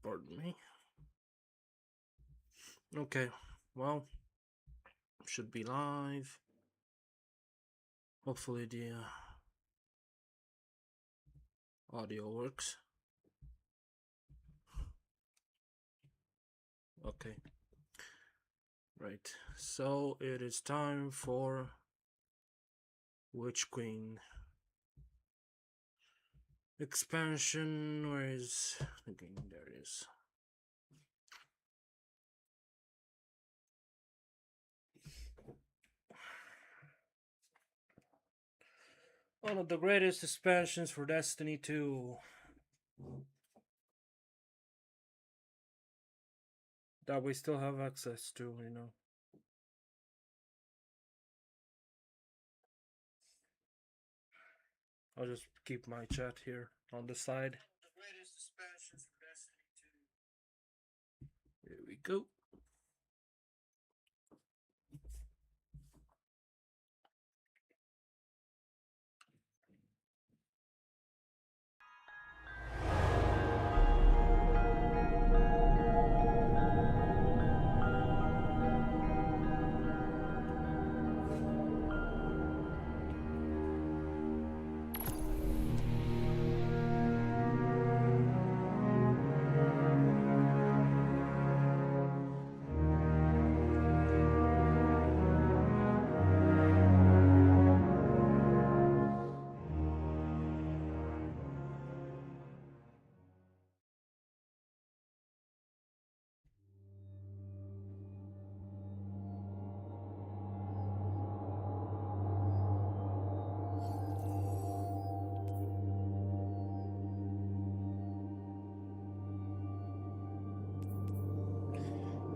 Pardon me. Okay, well, should be live. Hopefully the audio works. Okay. Right. So it is time for Witch Queen expansion. Where is the game? There it is. One of the greatest expansions for Destiny 2 that we still have access to, you know. I'll just keep my chat here on the side. The greatest expansions for Destiny 2. Here we go.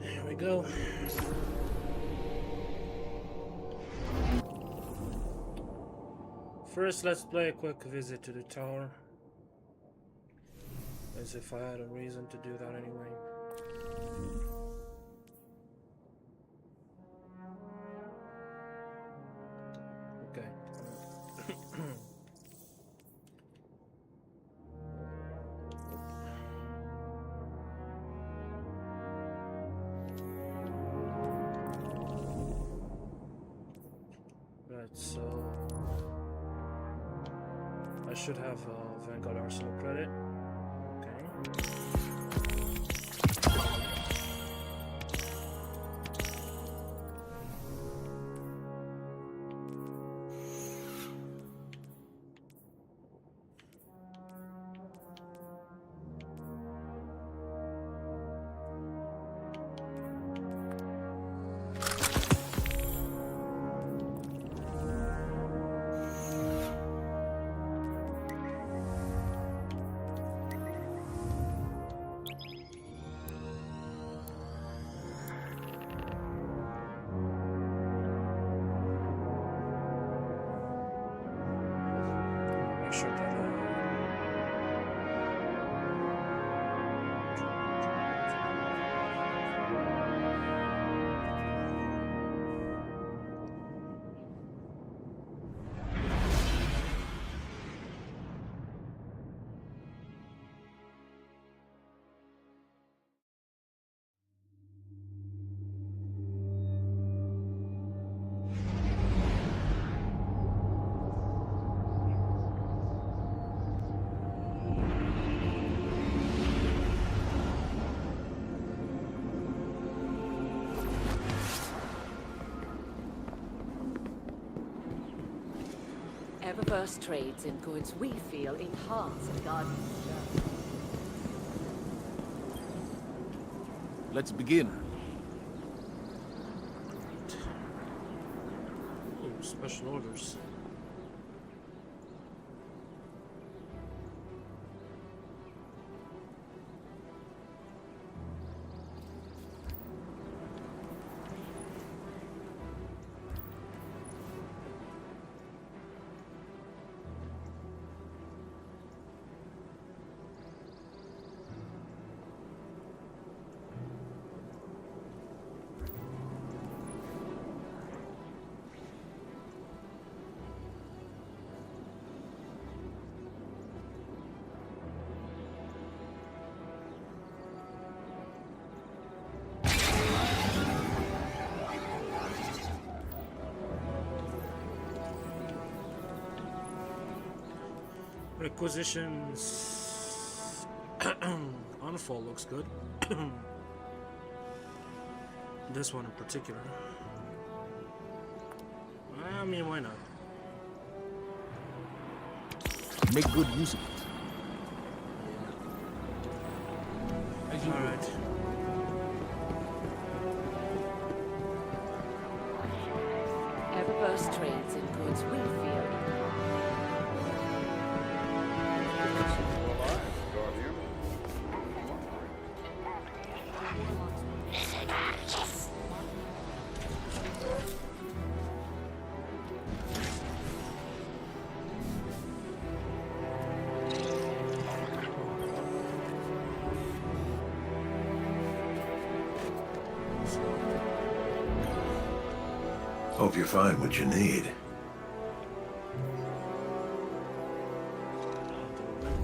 Here we go. First, let's play a quick visit to the tower. As if I had a reason to do that anyway. Okay. Right, so I should have Vanguard Arsenal credit. Okay. Make sure that Eververse trades in goods we feel enhance a Guardian's journey. Let's begin. ooh, special orders. Requisitions. Unfold looks good. This one in particular. I mean, why not? Make good use of it. As you Alright. Eververse trades in goods we feel in Hope you find what you need.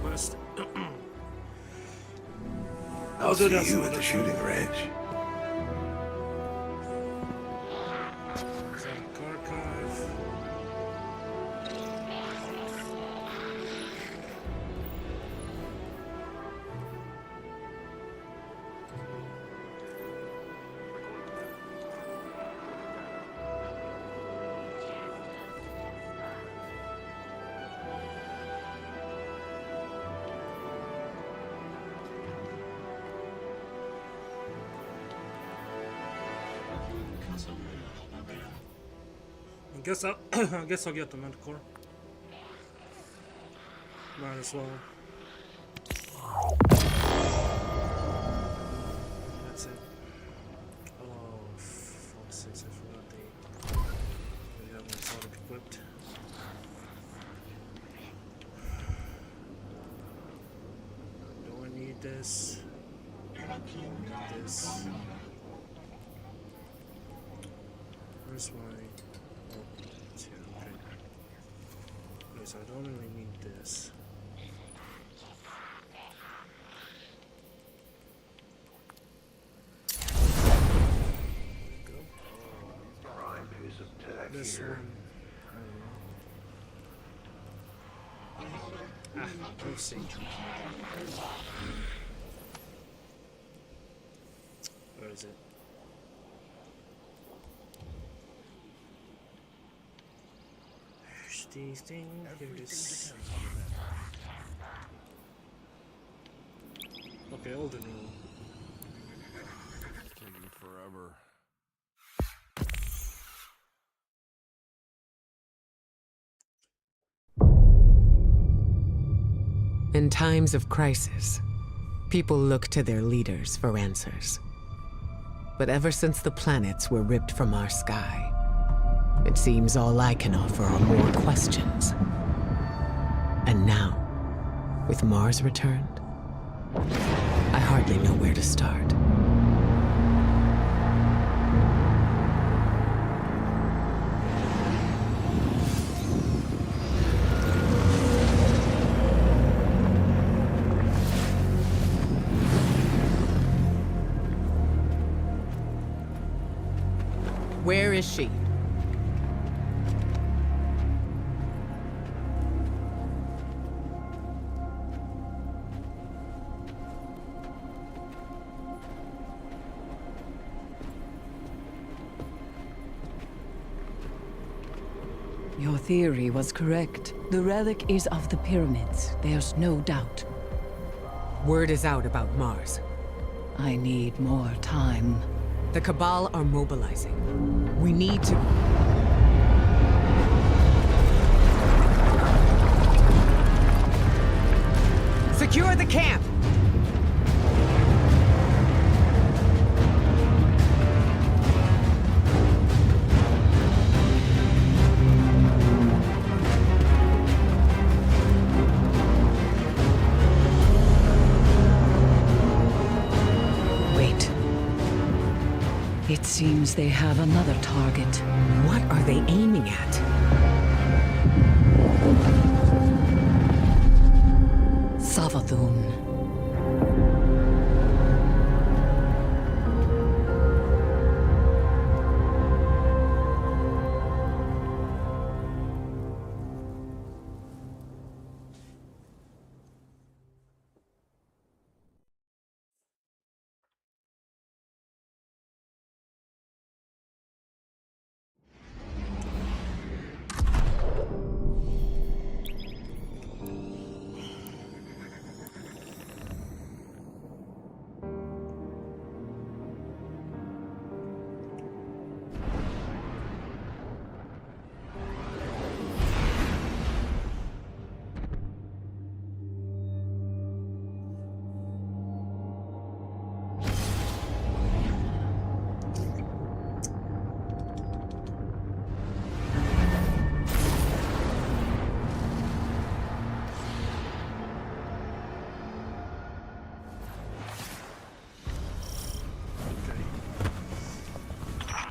Quest. I'll do see that some you at other the shooting range. Zach Archive. I guess I'll get the Manticore. Might as well. That's it. Oh, 46, I forgot we have my product equipped. Do I need this? I need this. Where's my... It's here, okay. Okay, so I don't really need this. There we go. Prime piece of tech This here. one. I don't know. Ah, let's see. Where is it? These things. Here it is. Okay, all the new. taking forever. In times of crisis, people look to their leaders for answers. But ever since the planets were ripped from our sky, it seems all I can offer are more questions. And now, with Mars returned, I hardly know where to start. Where is she? Your theory was correct. The relic is of the pyramids. There's no doubt. Word is out about Mars. I need more time. The Cabal are mobilizing. We need to... Secure the camp! Wait. It seems they have another target. What are they aiming at? Savathun.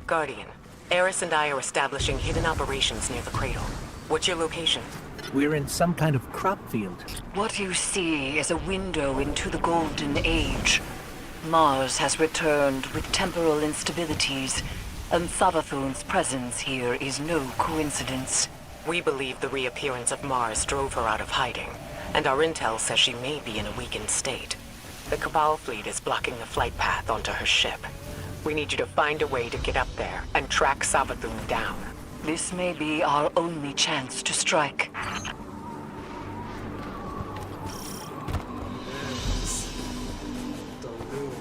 Guardian, Eris and I are establishing hidden operations near the cradle. What's your location? We're in some kind of crop field. What you see is a window into the Golden Age. Mars has returned with temporal instabilities, and Savathun's presence here is no coincidence. We believe the reappearance of Mars drove her out of hiding, and our intel says she may be in a weakened state. The Cabal fleet is blocking the flight path onto her ship. We need you to find a way to get up there and track Savathun down. This may be our only chance to strike. Yes. Don't do it.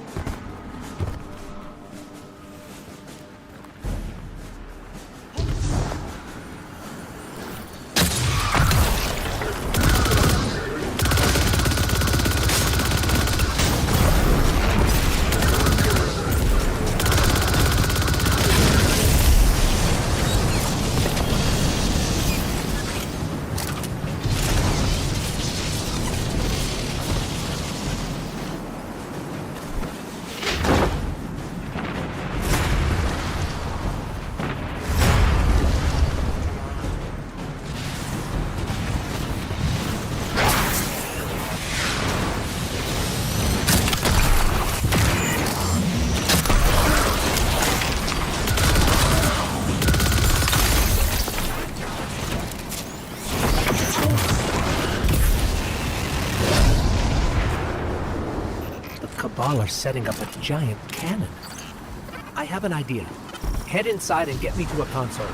Cabal are setting up a giant cannon. I have an idea. Head inside and get me to a console.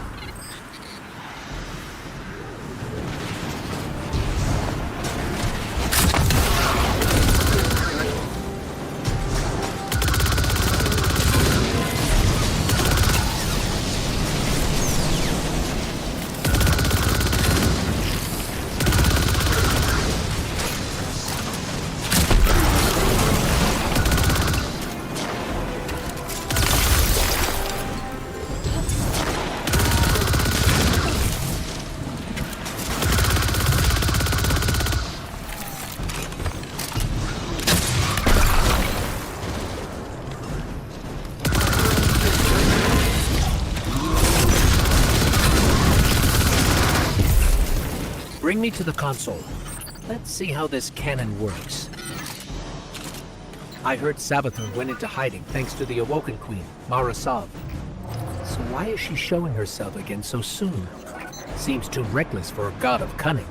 Bring me to the console. Let's see how this cannon works. I heard Savathun went into hiding thanks to the Awoken Queen, Mara Sov. So why is she showing herself again so soon? Seems too reckless for a god of cunning.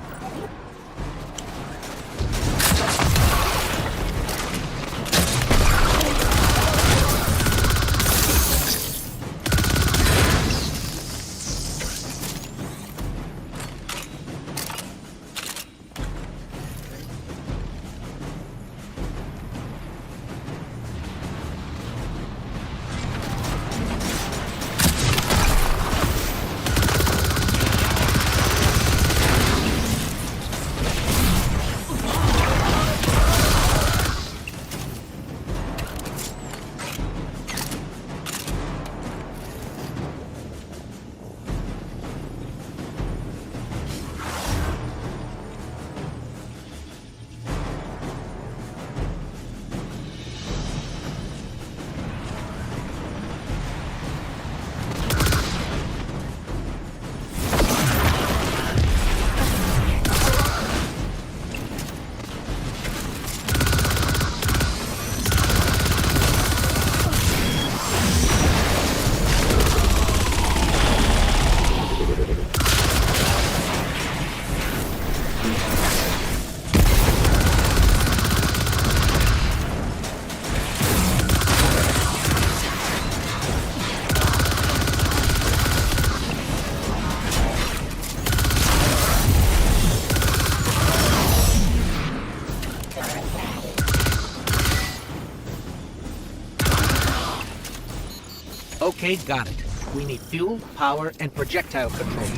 Okay, got it. We need fuel, power, and projectile control.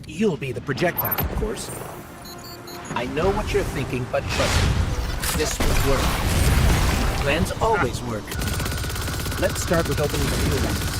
You'll be the projectile, of course. I know what you're thinking, but trust me. This will work. Plans always work. Let's start with opening the fuel lines.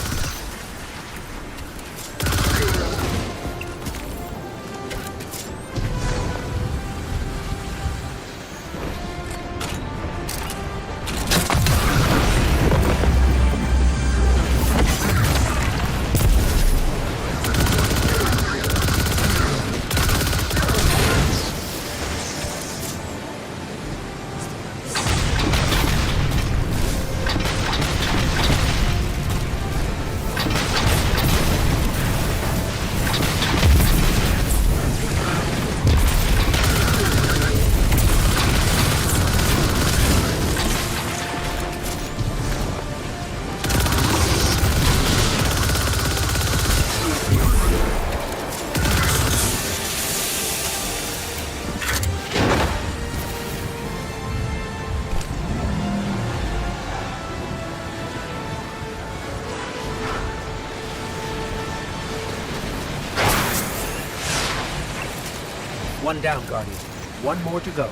One down, Guardian. One more to go.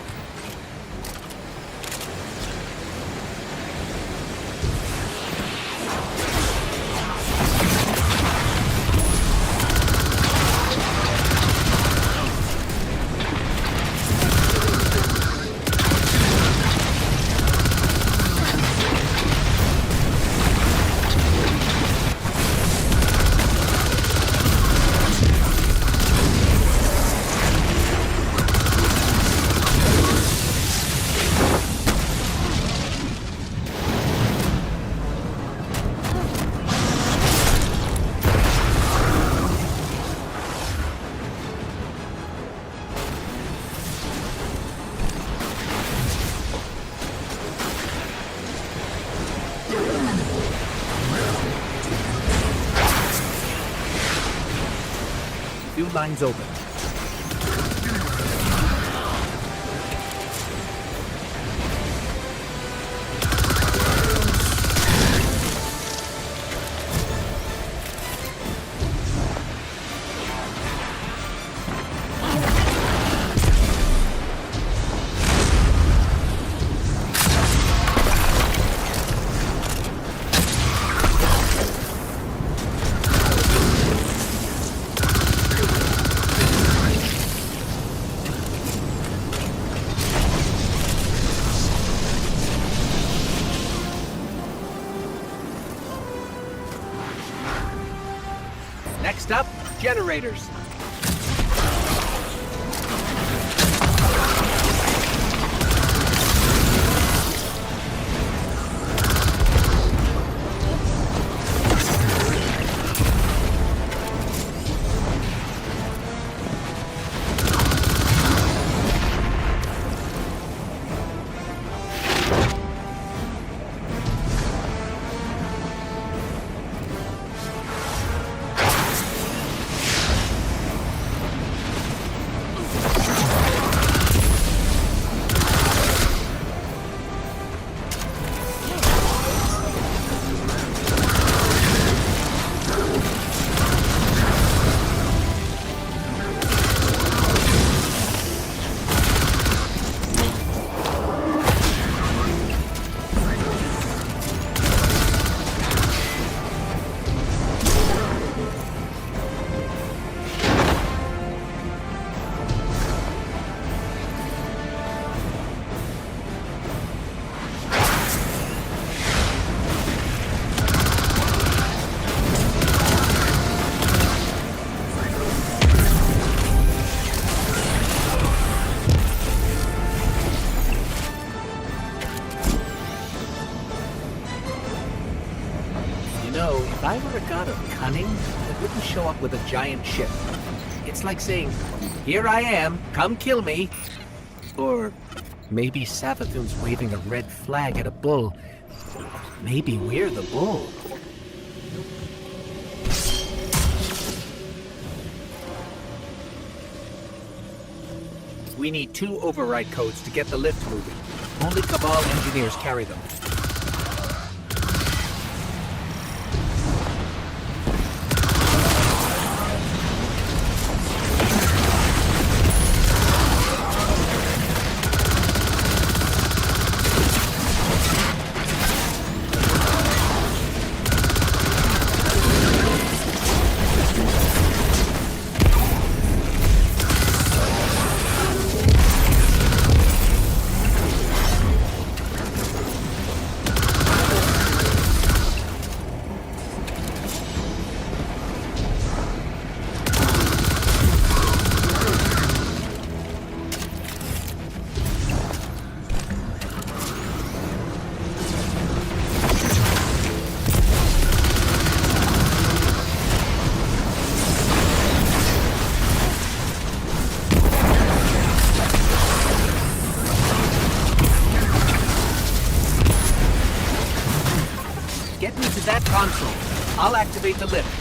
Fuel lines open. Next up, generators. If I were a god of cunning, I wouldn't show up with a giant ship. It's like saying, "Here I am, come kill me." Or maybe Savathun's waving a red flag at a bull. Maybe we're the bull. We need 2 override codes to get the lift moving. Only Cabal engineers carry them. Get me to that console. I'll activate the lift.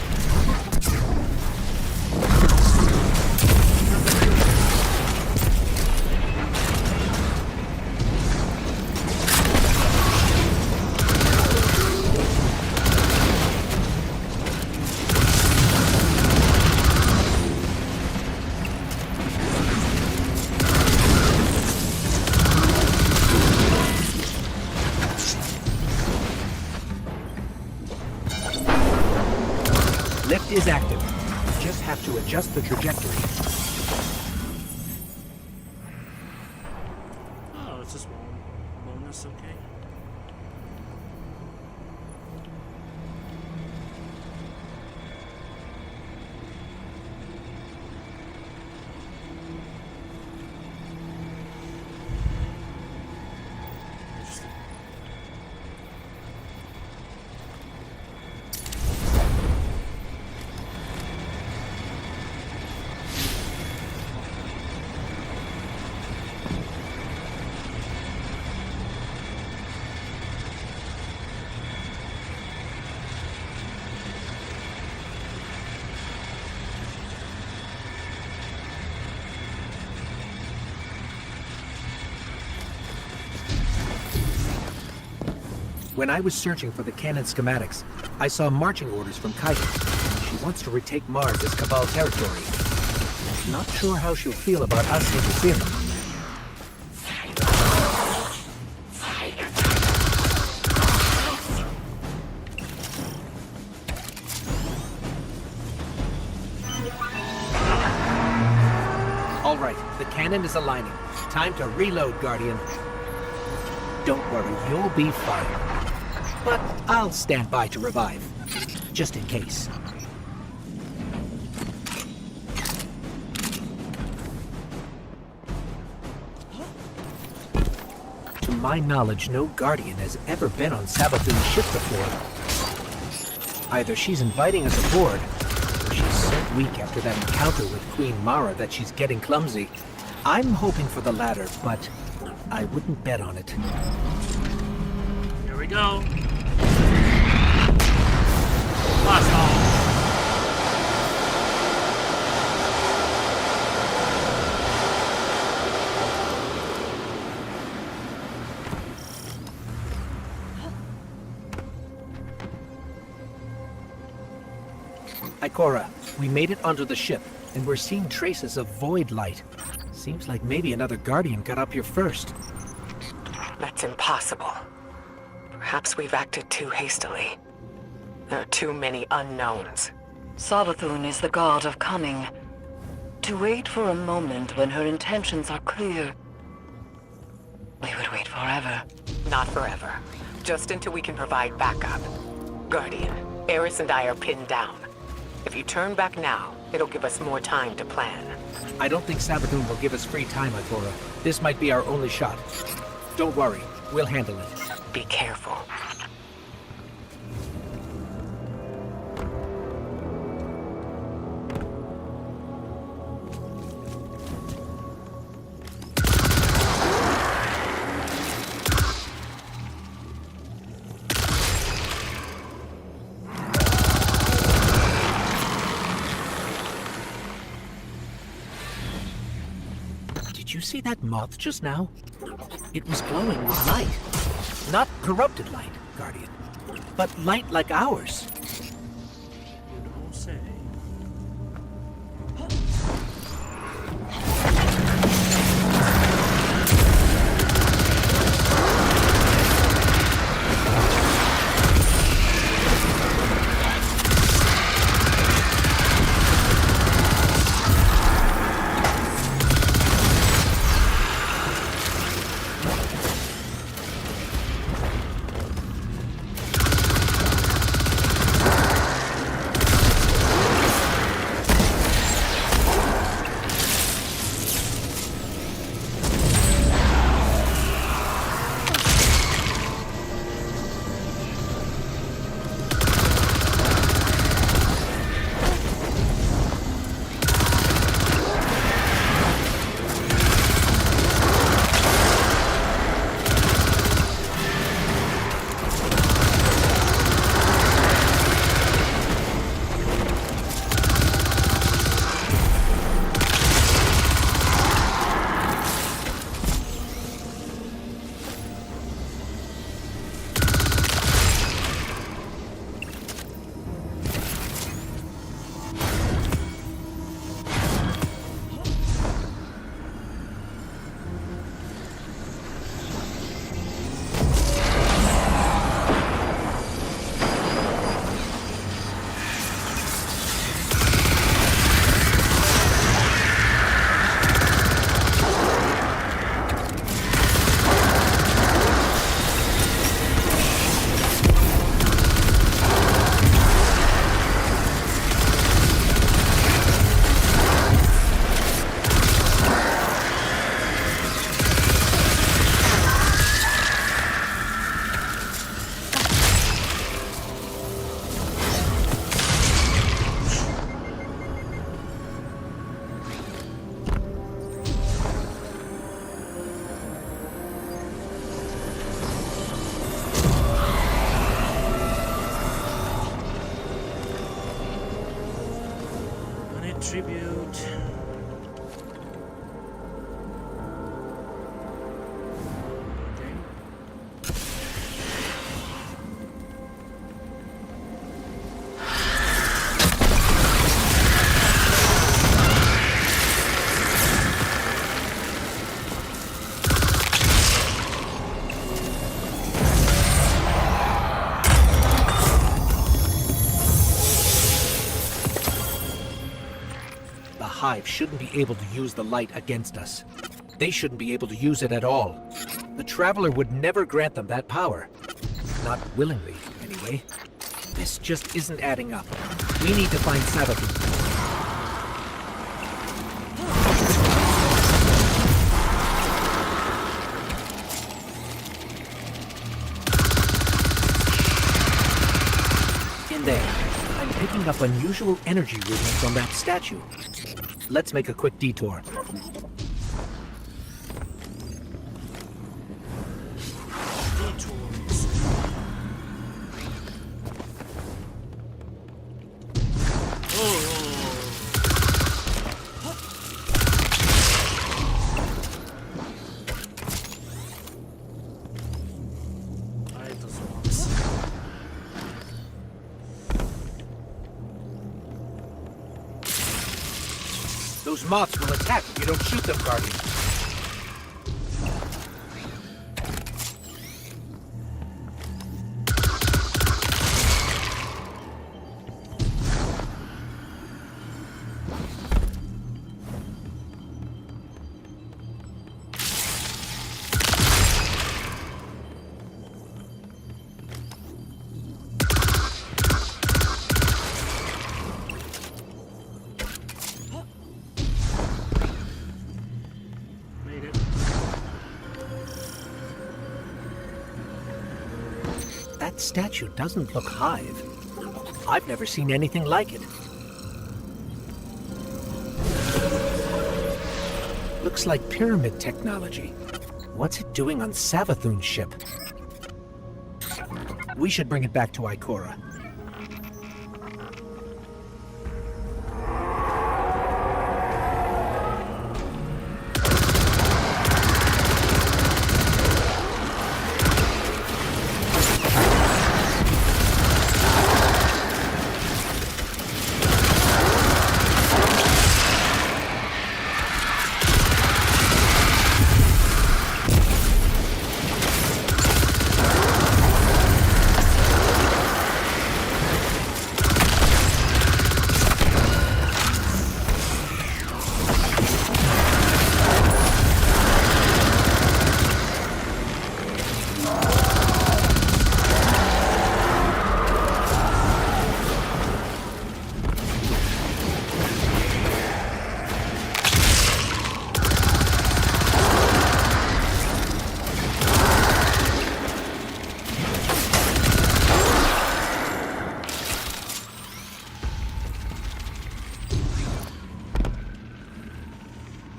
is active. Just have to adjust the trajectory. Oh, it's just bonus, okay. Interesting. When I was searching for the cannon schematics, I saw marching orders from Kaito. She wants to retake Mars as Cabal territory. Not sure how she'll feel about us interfering. All right, the cannon is aligning. Time to reload, Guardian. Don't worry, you'll be fine. But I'll stand by to revive, just in case. To my knowledge, no Guardian has ever been on Savathun's ship before. Either she's inviting us aboard, or she's so weak after that encounter with Queen Mara that she's getting clumsy. I'm hoping for the latter, but I wouldn't bet on it. Here we go. Blast off. Ikora, we made it onto the ship, and we're seeing traces of void light. Seems like maybe another Guardian got up here first. That's impossible. Perhaps we've acted too hastily. There are too many unknowns. Savathun is the god of cunning. To wait for a moment when her intentions are clear, we would wait forever. Not forever. Just until we can provide backup. Guardian, Eris and I are pinned down. If you turn back now, it'll give us more time to plan. I don't think Savathun will give us free time, Ikora. This might be our only shot. Don't worry, we'll handle it. Be careful. Did you see that moth just now? It was glowing with light. Not corrupted light, Guardian, but light like ours. You don't say. tribute. Okay. The Hive shouldn't be able to use the light against us. They shouldn't be able to use it at all. The Traveler would never grant them that power. Not willingly, anyway. This just isn't adding up. We need to find Savathun. In there, I'm picking up unusual energy readings on that statue. Let's make a quick detour. Detours. I just want. Those moths will attack if you don't shoot them, Guardian. Made it. That statue doesn't look Hive. I've never seen anything like it. Looks like pyramid technology. What's it doing on Savathun's ship? We should bring it back to Ikora.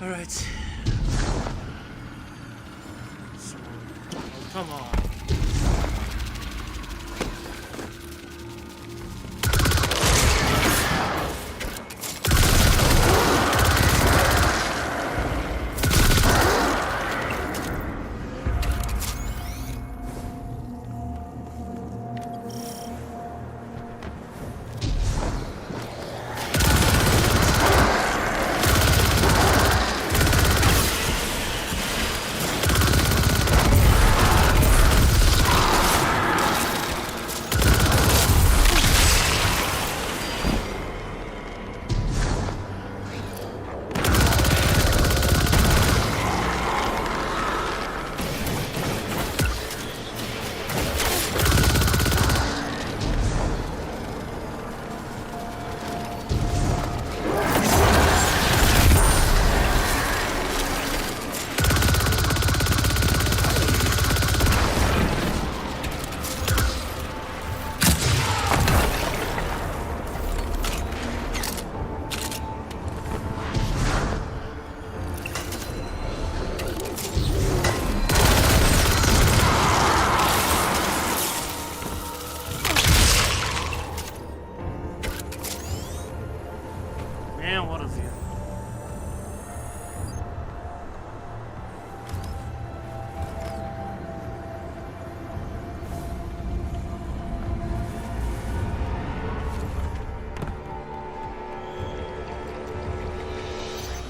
All right. So, oh, come on.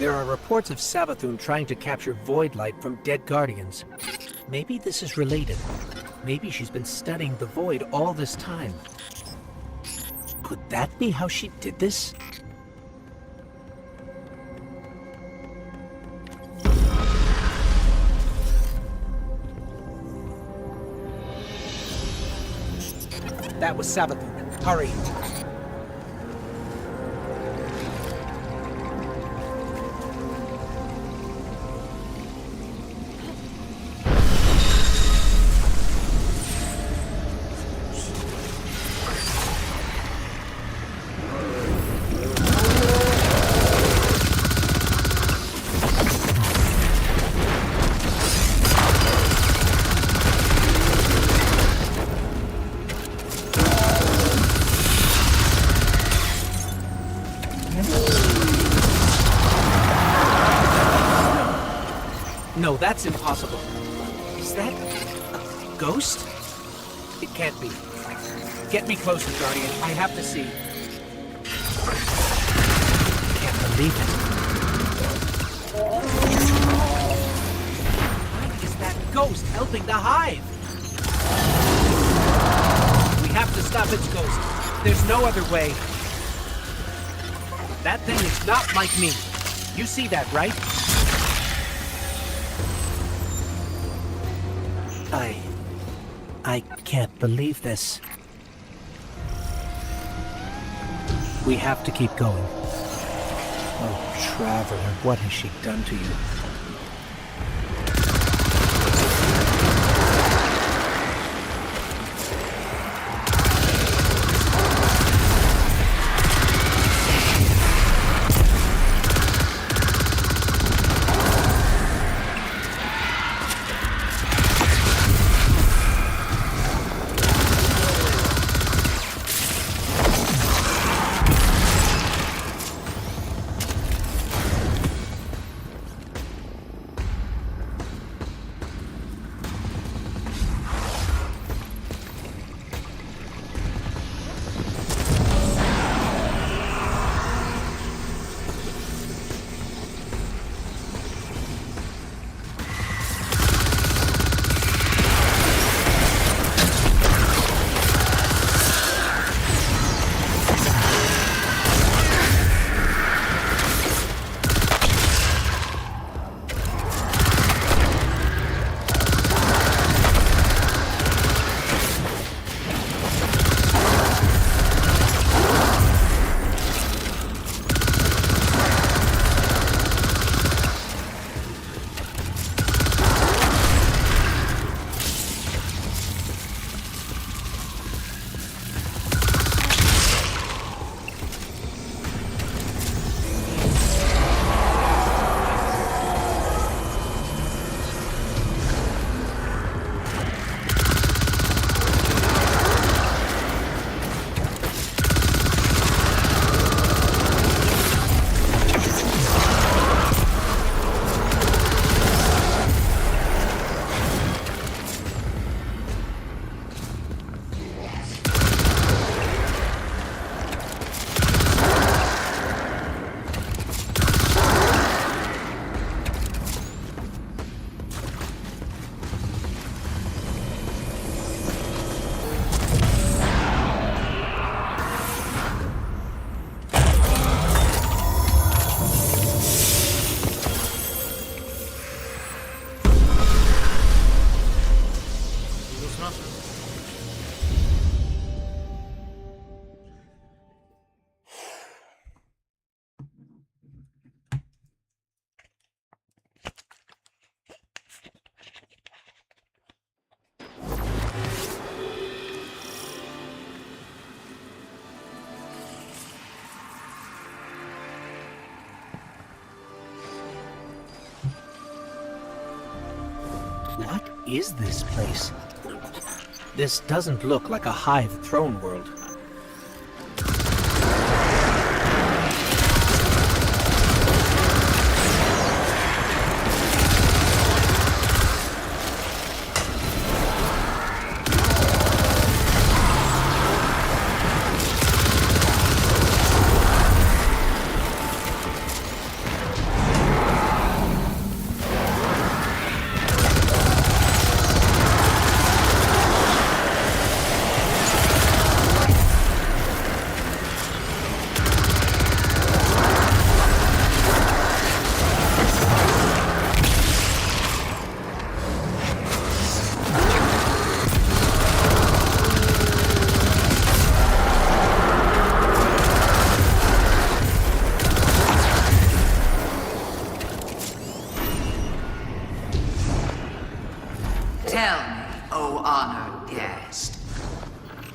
There are reports of Savathun trying to capture Void Light from dead Guardians. Maybe this is related. Maybe she's been studying the Void all this time. Could that be how she did this? That was Savathun. Hurry. No, that's impossible. Is that a ghost? It can't be. Get me closer, Guardian. I have to see. Can't believe it. Why is that ghost helping the Hive? We have to stop its ghost. There's no other way. That thing is not like me. You see that, right? I can't believe this. We have to keep going. Oh, Traveler, what has she done to you? What is this place? This doesn't look like a Hive throne world.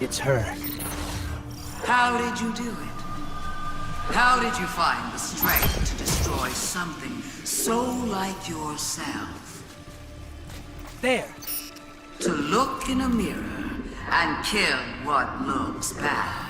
It's her. How did you do it? How did you find the strength to destroy something so like yourself? There! To look in a mirror and kill what looks bad.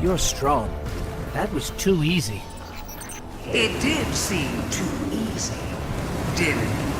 You're strong. That was too easy. It did seem too easy, didn't it?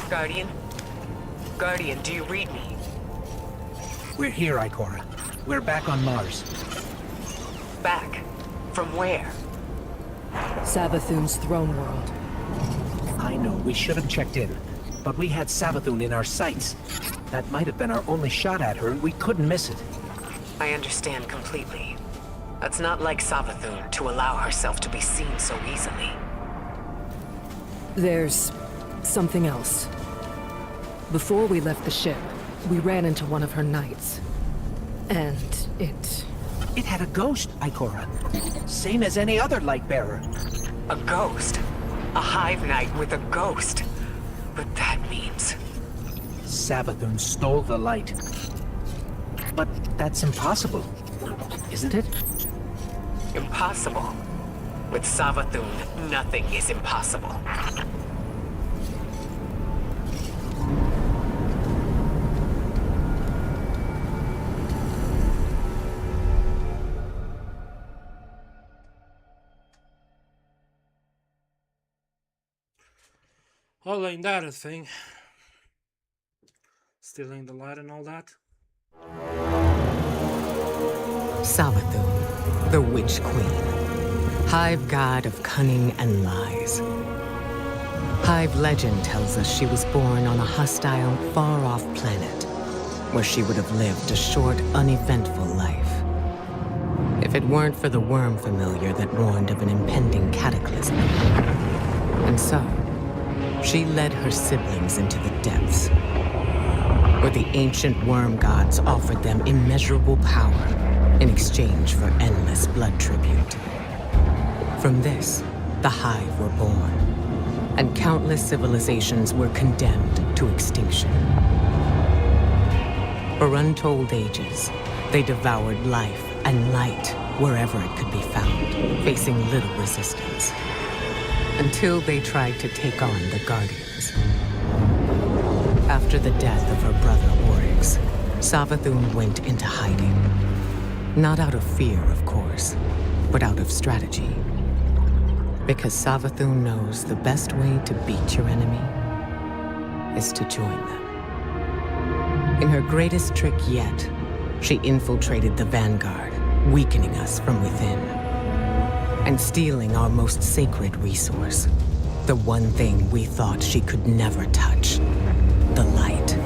Guardian? Guardian, do you read me? We're here, Ikora. We're back on Mars. Back? From where? Savathun's throne world. I know, we should have checked in. But we had Savathun in our sights. That might have been our only shot at her, and we couldn't miss it. I understand completely. It's not like Savathun to allow herself to be seen so easily. There's something else. Before we left the ship, we ran into one of her knights. And it... It had a ghost, Ikora. Same as any other light bearer. A ghost? A hive knight with a ghost? But that means... Savathun stole the light. But that's impossible, isn't it? Impossible? With Savathun, nothing is impossible. Oh, ain't that a thing? Stealing the light and all that? Savathun, the Witch Queen, Hive god of cunning and lies. Hive legend tells us she was born on a hostile, far-off planet, where she would have lived a short, uneventful life. If it weren't for the worm familiar that warned of an impending cataclysm. And so, she led her siblings into the depths, where the ancient worm gods offered them immeasurable power in exchange for endless blood tribute. From this, the Hive were born, and countless civilizations were condemned to extinction. For untold ages, they devoured life and light wherever it could be found, facing little resistance. Until they tried to take on the Guardians. After the death of her brother Oryx, Savathun went into hiding. Not out of fear, of course, but out of strategy. Because Savathun knows the best way to beat your enemy is to join them. In her greatest trick yet, she infiltrated the Vanguard, weakening us from within. And stealing our most sacred resource. The one thing we thought she could never touch. The light.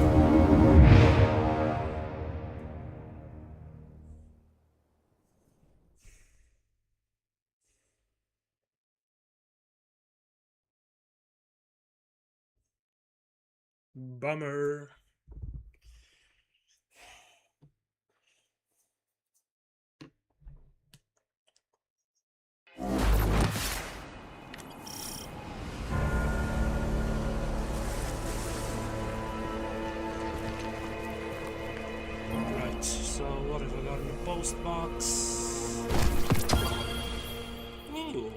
Bummer. Right, so what have I got in the post box? Ooh.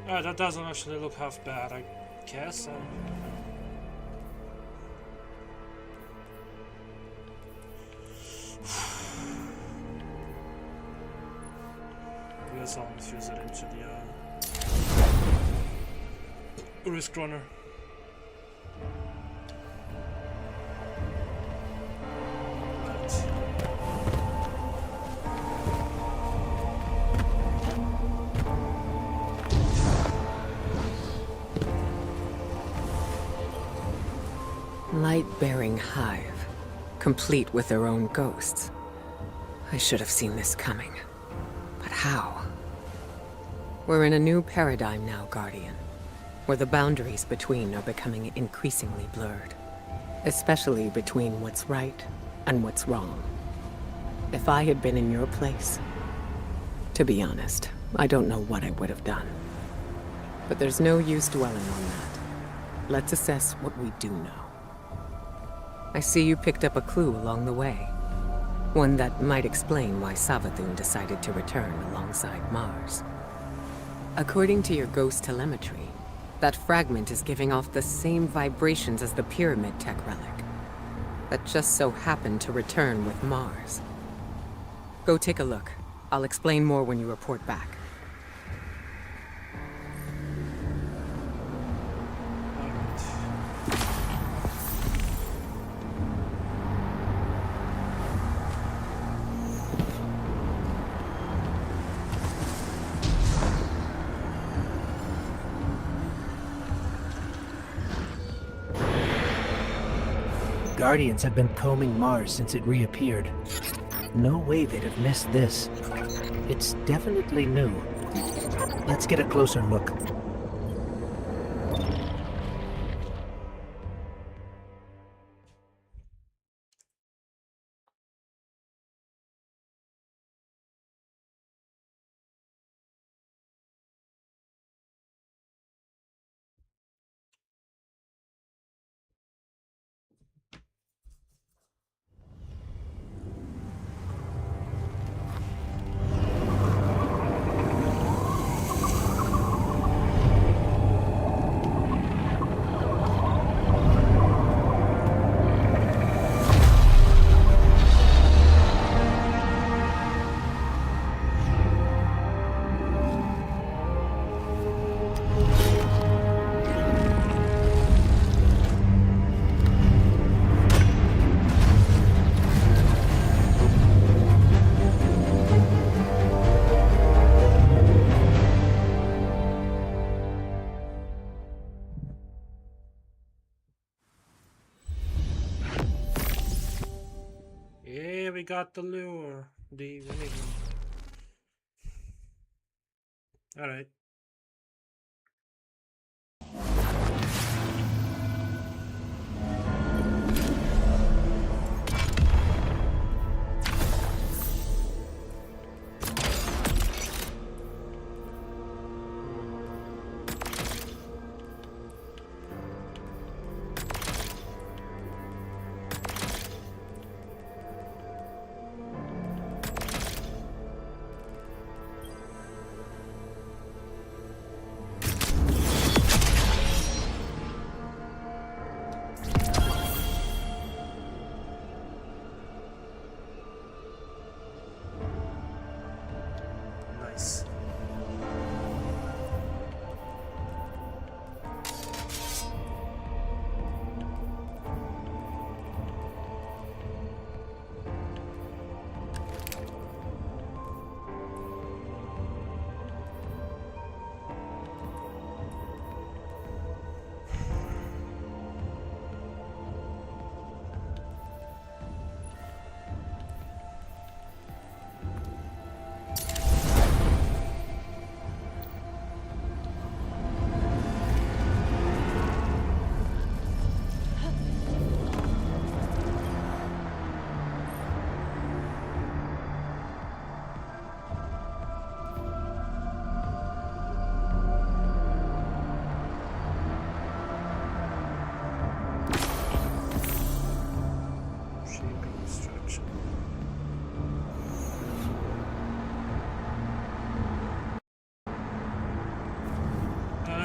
That doesn't actually look half bad, I guess. I guess I'll infuse it into the Risk Runner. Light-bearing hive, complete with their own ghosts. I should have seen this coming. But how? We're in a new paradigm now, Guardian, where the boundaries between are becoming increasingly blurred. Especially between what's right and what's wrong. If I had been in your place, to be honest, I don't know what I would have done. But there's no use dwelling on that. Let's assess what we do know. I see you picked up a clue along the way. One that might explain why Savathun decided to return alongside Mars. According to your ghost telemetry, that fragment is giving off the same vibrations as the Pyramid tech relic. That just so happened to return with Mars. Go take a look. I'll explain more when you report back. Guardians have been combing Mars since it reappeared. No way they'd have missed this. It's definitely new. Let's get a closer look. We got the lure, the enigma. All right.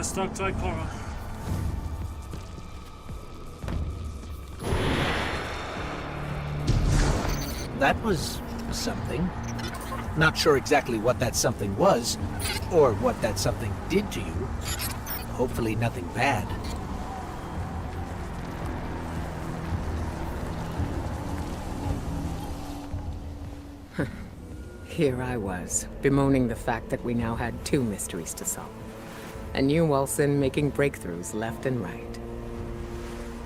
Let's talk to Ikora. That was something. Not sure exactly what that something was, or what that something did to you. Hopefully nothing bad. Here I was, bemoaning the fact that we now had 2 mysteries to solve. And you, Wilson, making breakthroughs left and right.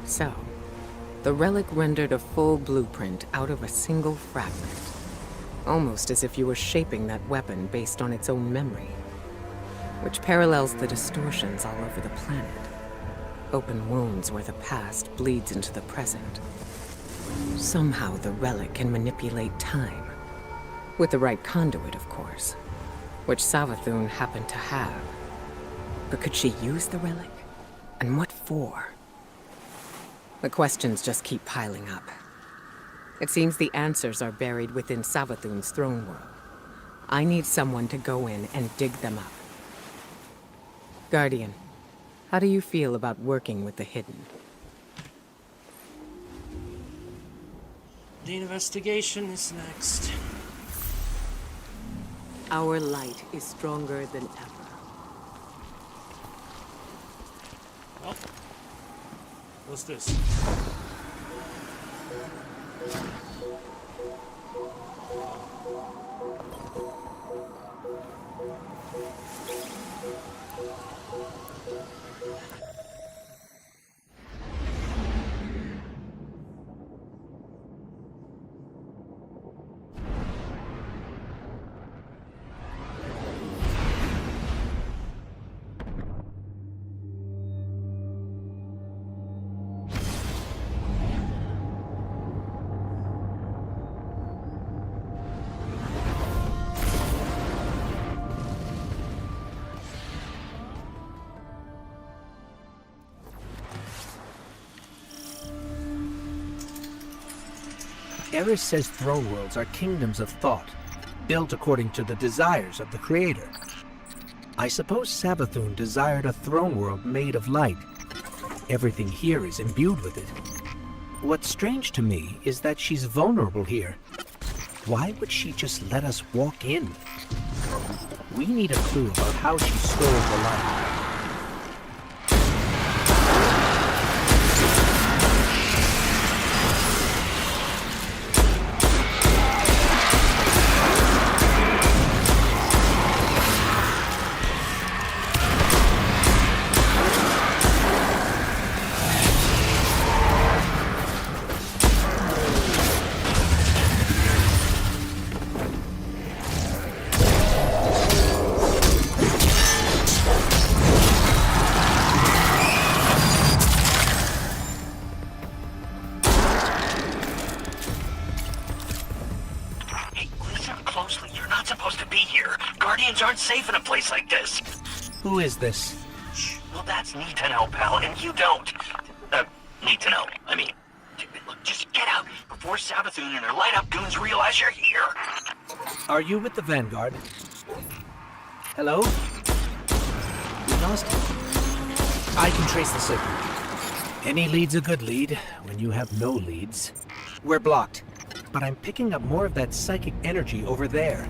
So, the relic rendered a full blueprint out of a single fragment. Almost as if you were shaping that weapon based on its own memory. Which parallels the distortions all over the planet. Open wounds where the past bleeds into the present. Somehow the relic can manipulate time. With the right conduit, of course. Which Savathun happened to have. But could she use the relic? And what for? The questions just keep piling up. It seems the answers are buried within Savathun's throne world. I need someone to go in and dig them up. Guardian, how do you feel about working with the hidden? The investigation is next. Our light is stronger than ever. Oh. What's this? Eris says throne worlds are kingdoms of thought, built according to the desires of the Creator. I suppose Savathun desired a throne world made of light. Everything here is imbued with it. What's strange to me is that she's vulnerable here. Why would she just let us walk in? We need a clue about how she stole the light. Aren't safe in a place like this. Who is this? Shh. Well, that's need to know, pal, and you don't. Need to know. I mean, look, just get out before Savathun and her light-up goons realize you're here. Are you with the Vanguard? Hello? We lost him. I can trace the signal. Any lead's a good lead when you have no leads. We're blocked, but I'm picking up more of that psychic energy over there.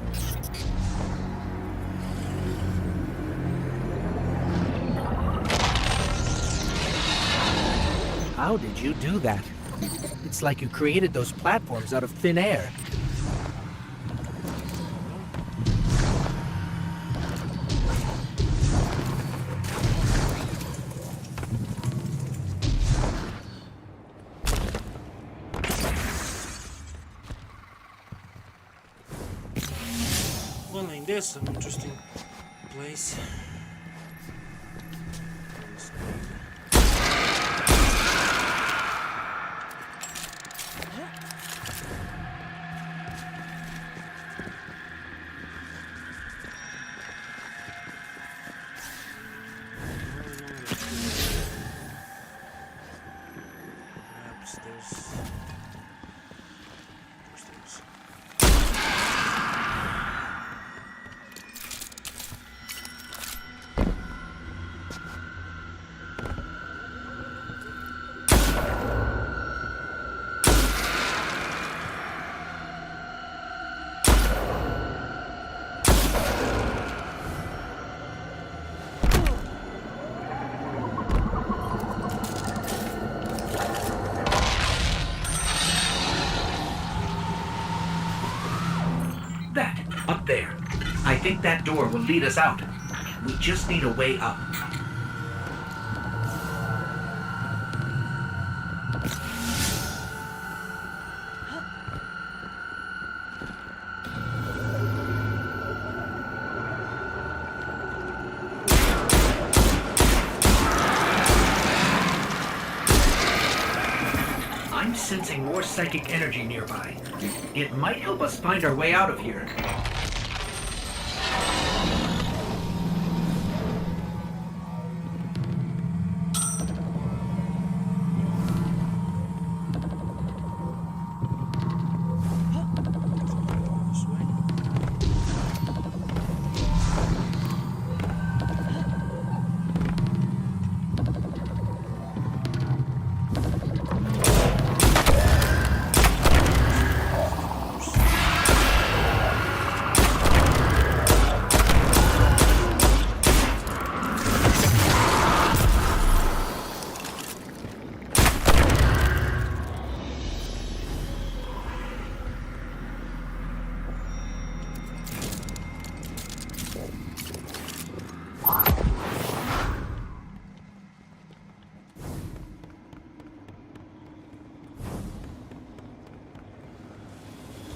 How did you do that? It's like you created those platforms out of thin air. Well, ain't this an interesting place? think that door will lead us out. We just need a way up. I'm sensing more psychic energy nearby. It might help us find our way out of here. This way.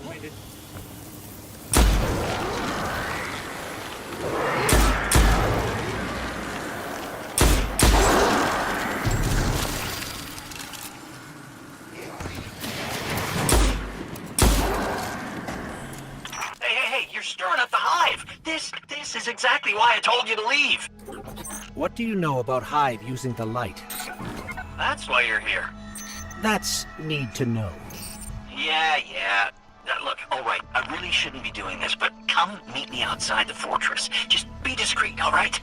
Made it. Hey, you're stirring up the hive. This is exactly why I told you to leave. What do you know about Hive using the light? That's why you're here. That's need to know. Yeah. Look, all right, I really shouldn't be doing this, but come meet me outside the fortress. Just be discreet, all right?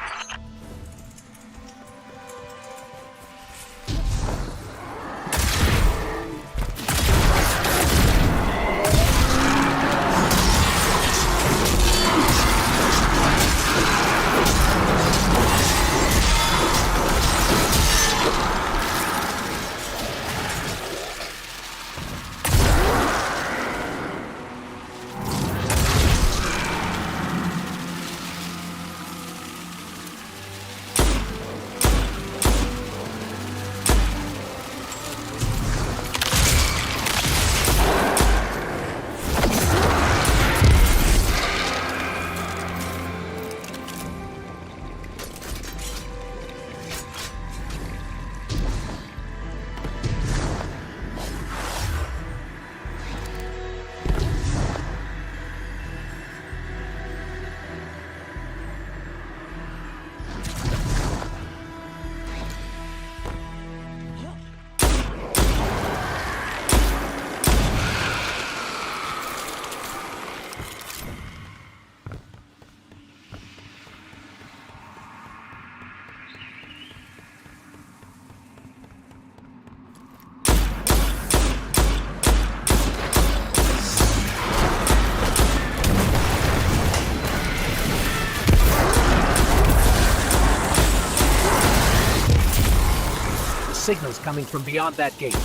Signals coming from beyond that gate.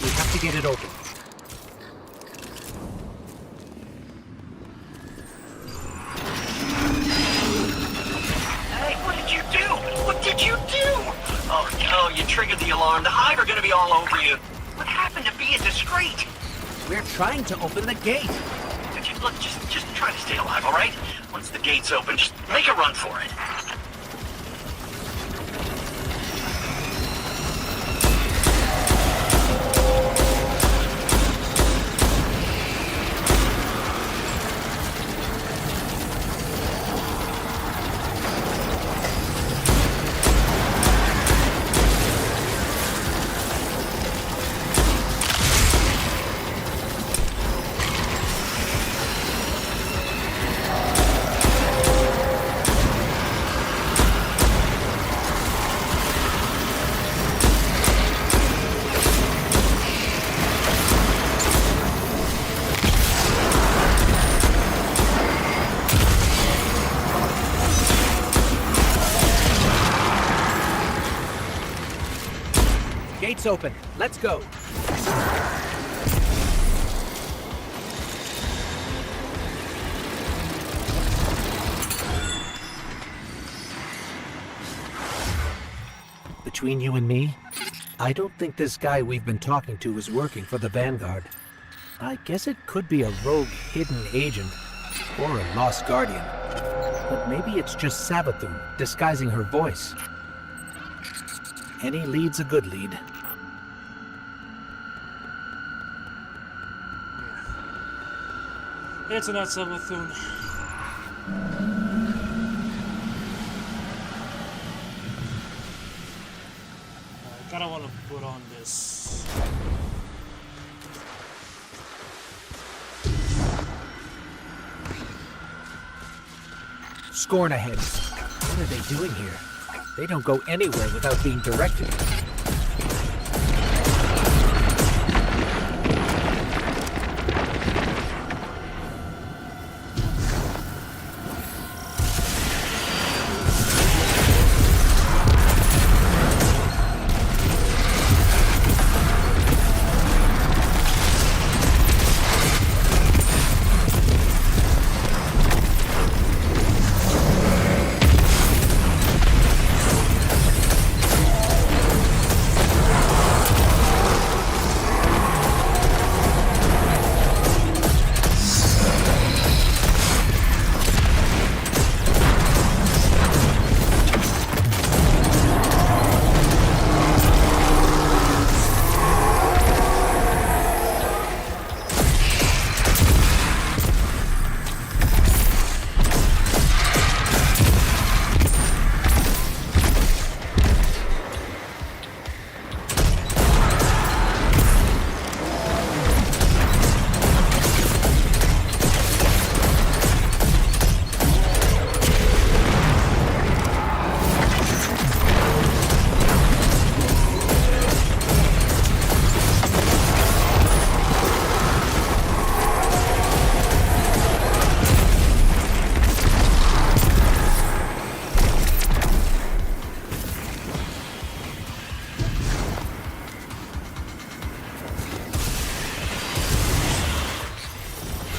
We have to get it open. Hey, what did you do? What did you do? Oh, no, you triggered the alarm. The hive are gonna be all over you. What happened to being discreet? We're trying to open the gate. Look, just try to stay alive, all right? Once the gate's open, just make a run for it. Gate's open. Let's go. Between you and me, I don't think this guy we've been talking to is working for the Vanguard. I guess it could be a rogue hidden agent, or a lost guardian. But maybe it's just Savathun disguising her voice. Any lead's a good lead. It's not Savathun. I kinda wanna put on this. Scorn ahead. What are they doing here? They don't go anywhere without being directed.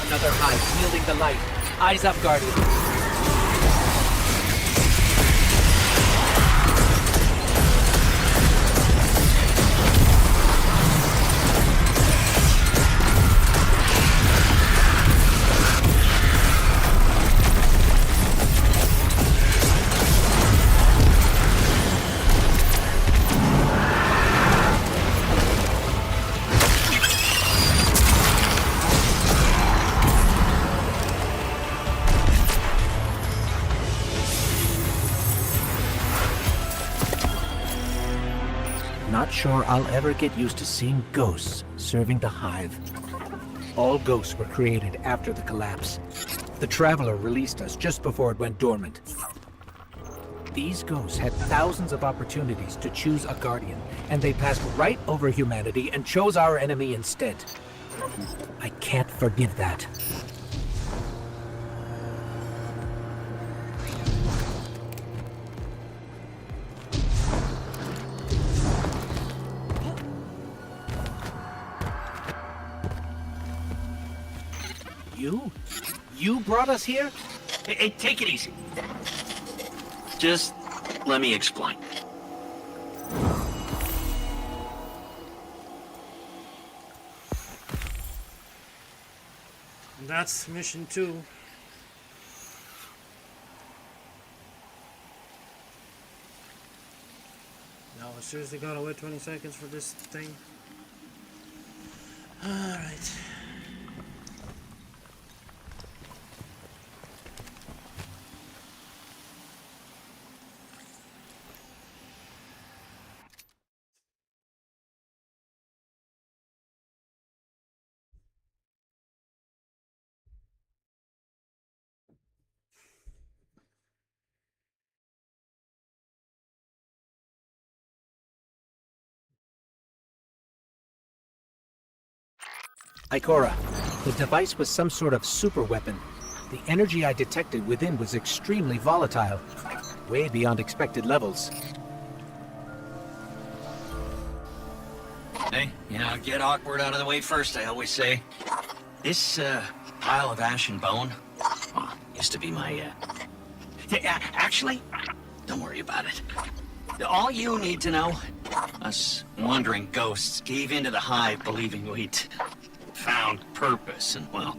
Another hive wielding the light. Eyes up, Guardian. Not sure I'll ever get used to seeing ghosts serving the hive. All ghosts were created after the collapse. The Traveler released us just before it went dormant. These ghosts had thousands of opportunities to choose a guardian, and they passed right over humanity and chose our enemy instead. I can't forgive that. You brought us here? Hey, take it easy. Just let me explain. That's mission 2. Now I seriously gotta wait 20 seconds for this thing. Alright. Ikora, the device was some sort of super weapon. The energy I detected within was extremely volatile, way beyond expected levels. Hey, get awkward out of the way first, I always say. This, pile of ash and bone, used to be my, actually, don't worry about it. all you need to know, us wandering ghosts gave into the hive believing we'd found purpose, and well,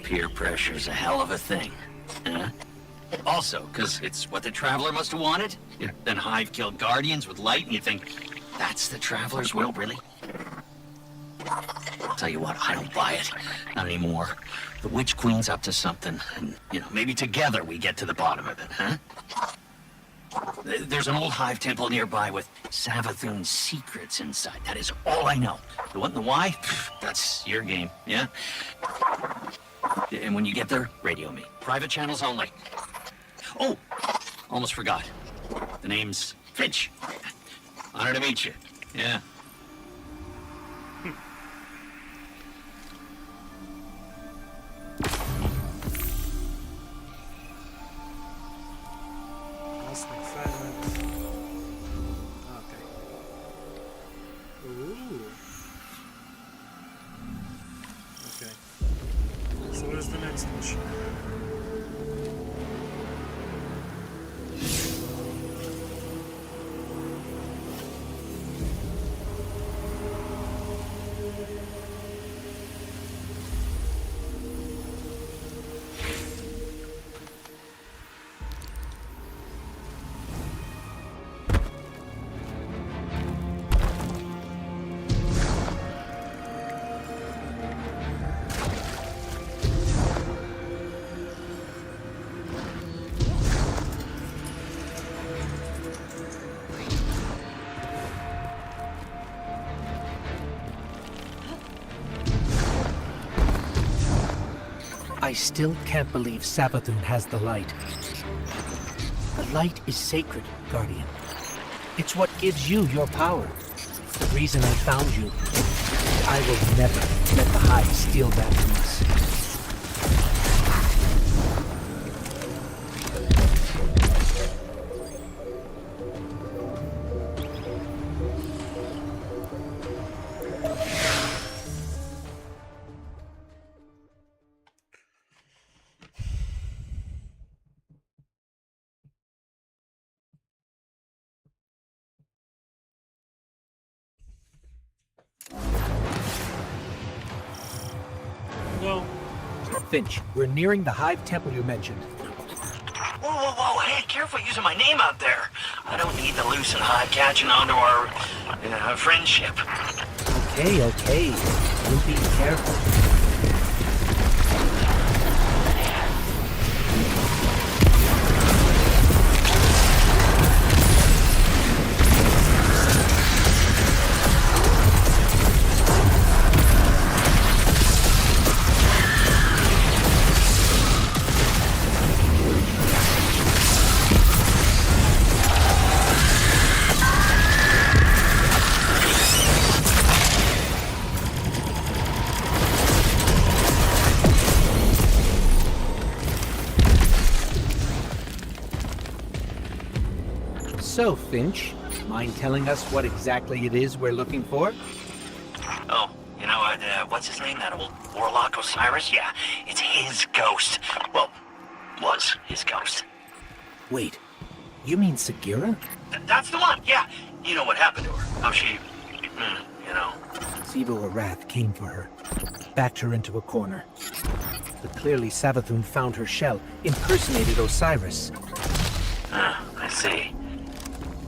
peer pressure's a hell of a thing. Huh? Also, because it's what the Traveler must have wanted. Yeah. Then Hive killed Guardians with light, and you think, that's the Traveler's will, really? I'll tell you what, I don't buy it. Not anymore. The Witch Queen's up to something, and, maybe together we get to the bottom of it, huh? There's an old Hive temple nearby with Savathun's secrets inside. That is all I know. The what and the why? That's your game, yeah? And when you get there, radio me. Private channels only. Oh, almost forgot. The name's Finch. Honor to meet you. Yeah. Cosmic fragment. Okay. Ooh. Okay. So what is the next mission? I still can't believe Savathun has the light. The light is sacred, Guardian. It's what gives you your power. The reason I found you. I will never let the Hive steal that from us. No. Finch, we're nearing the Hive temple you mentioned. Whoa, whoa, whoa, hey, careful using my name out there. I don't need the loose and Hive catching on to our friendship. Okay. We'll be careful. So, Finch, mind telling us what exactly it is we're looking for? Oh, what's his name? That old warlock Osiris? Yeah, it's his ghost. Well, was his ghost. Wait, you mean Sagira? That's the one, yeah. You know what happened to her. How she, Siva Arath came for her, backed her into a corner. But clearly Savathun found her shell, impersonated Osiris. I see.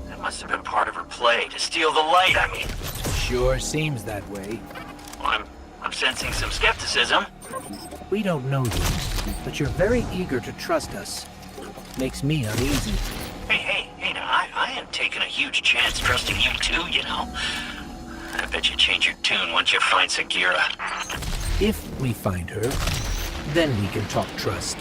That must have been part of her play, to steal the light, I mean. Sure seems that way. Well, I'm sensing some skepticism. We don't know you, but you're very eager to trust us. Makes me uneasy. Hey, now, I am taking a huge chance trusting you too, I bet you change your tune once you find Sagira. If we find her, then we can talk trust.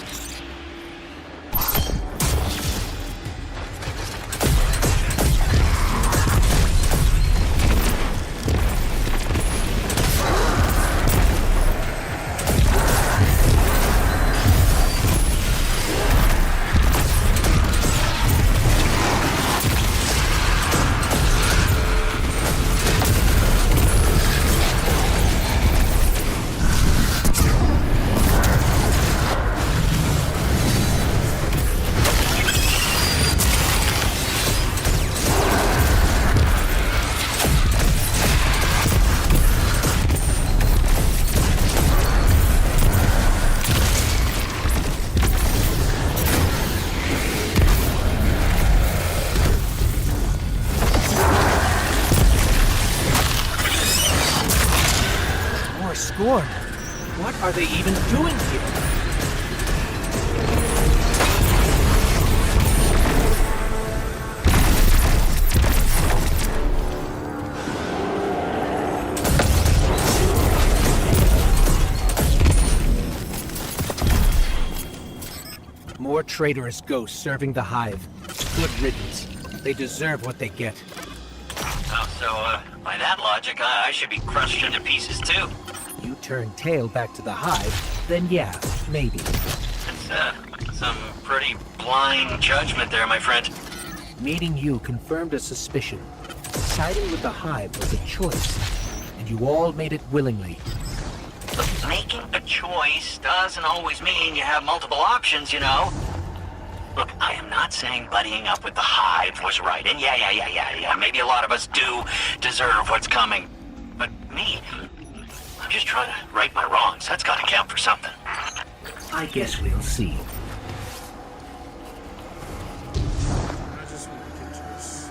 Scorn. What are they even doing here? More traitorous ghosts serving the Hive. Good riddance. They deserve what they get. Oh, so, by that logic, I should be crushed into pieces too. You turn tail back to the Hive, then yeah, maybe. It's, some pretty blind judgment there, my friend. Meeting you confirmed a suspicion. Siding with the Hive was a choice, and you all made it willingly. Look, making a choice doesn't always mean you have multiple options, you know? Look, I am not saying buddying up with the Hive was right, and yeah, maybe a lot of us do deserve what's coming. But me, I'm just trying to right my wrongs. That's gotta count for something. I guess we'll see. I just want pictures.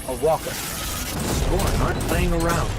A walker. Scorn aren't playing around.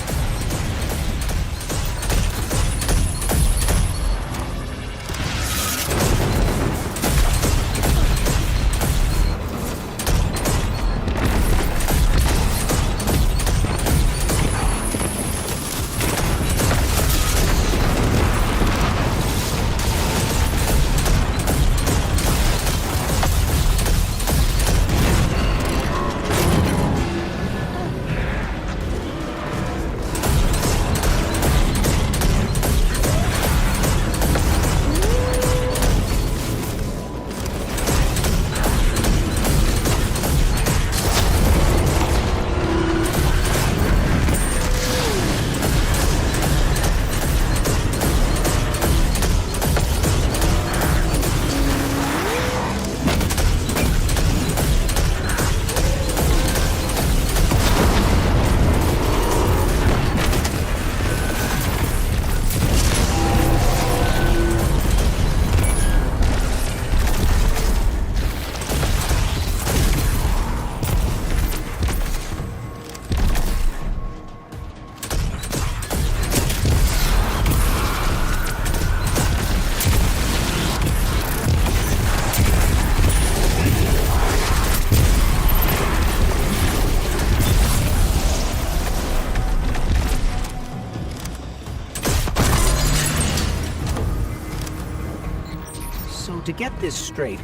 So to get this straight,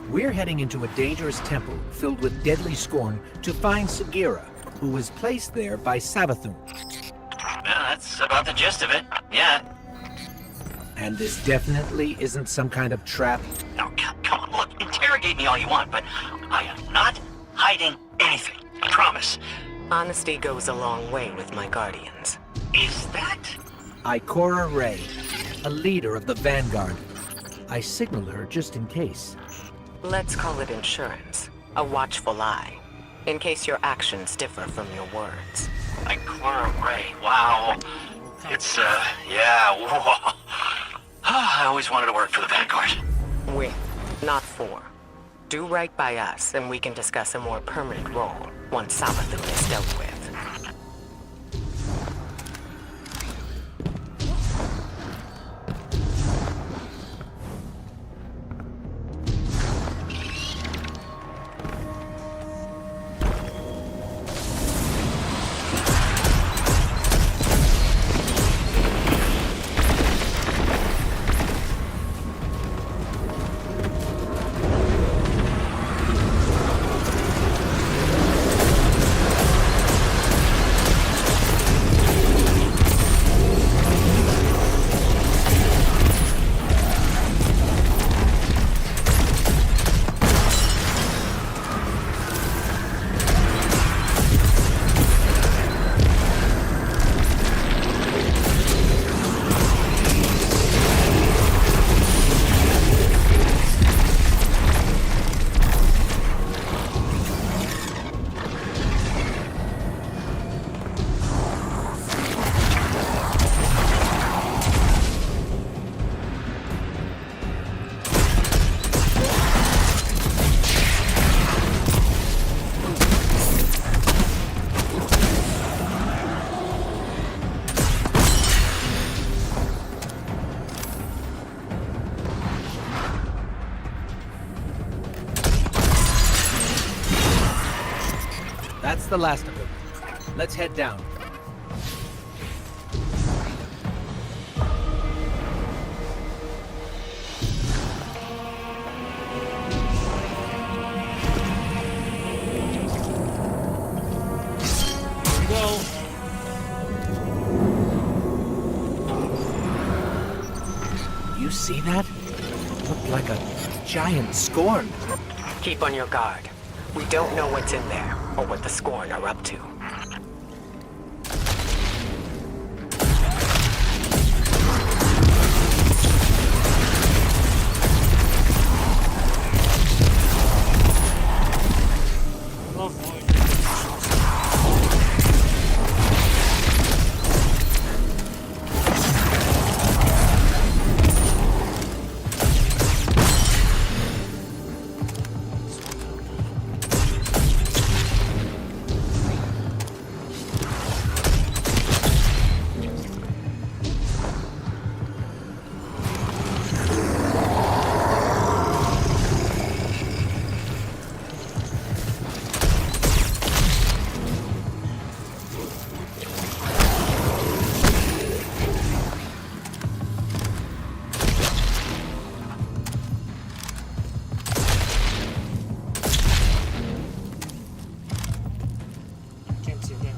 we're heading into a dangerous temple filled with deadly scorn to find Sagira, who was placed there by Savathun. Yeah, that's about the gist of it. Yeah. And this definitely isn't some kind of trap. Now, come on, look, interrogate me all you want, but I am not hiding anything. I promise. Honesty goes a long way with my guardians. Is that? Ikora Rey, a leader of the Vanguard. I signaled her just in case. Let's call it insurance. A watchful eye. In case your actions differ from your words. Ikora Rey, wow. It's, yeah, whoa. I always wanted to work for the Vanguard. With, not for. Do right by us, and we can discuss a more permanent role once Savathun is dealt with. That's the last of them. Let's head down. Go. You see that? Looked like a giant scorn. Keep on your guard. We don't know what's in there, or what the Scorn are up to. Can't see that.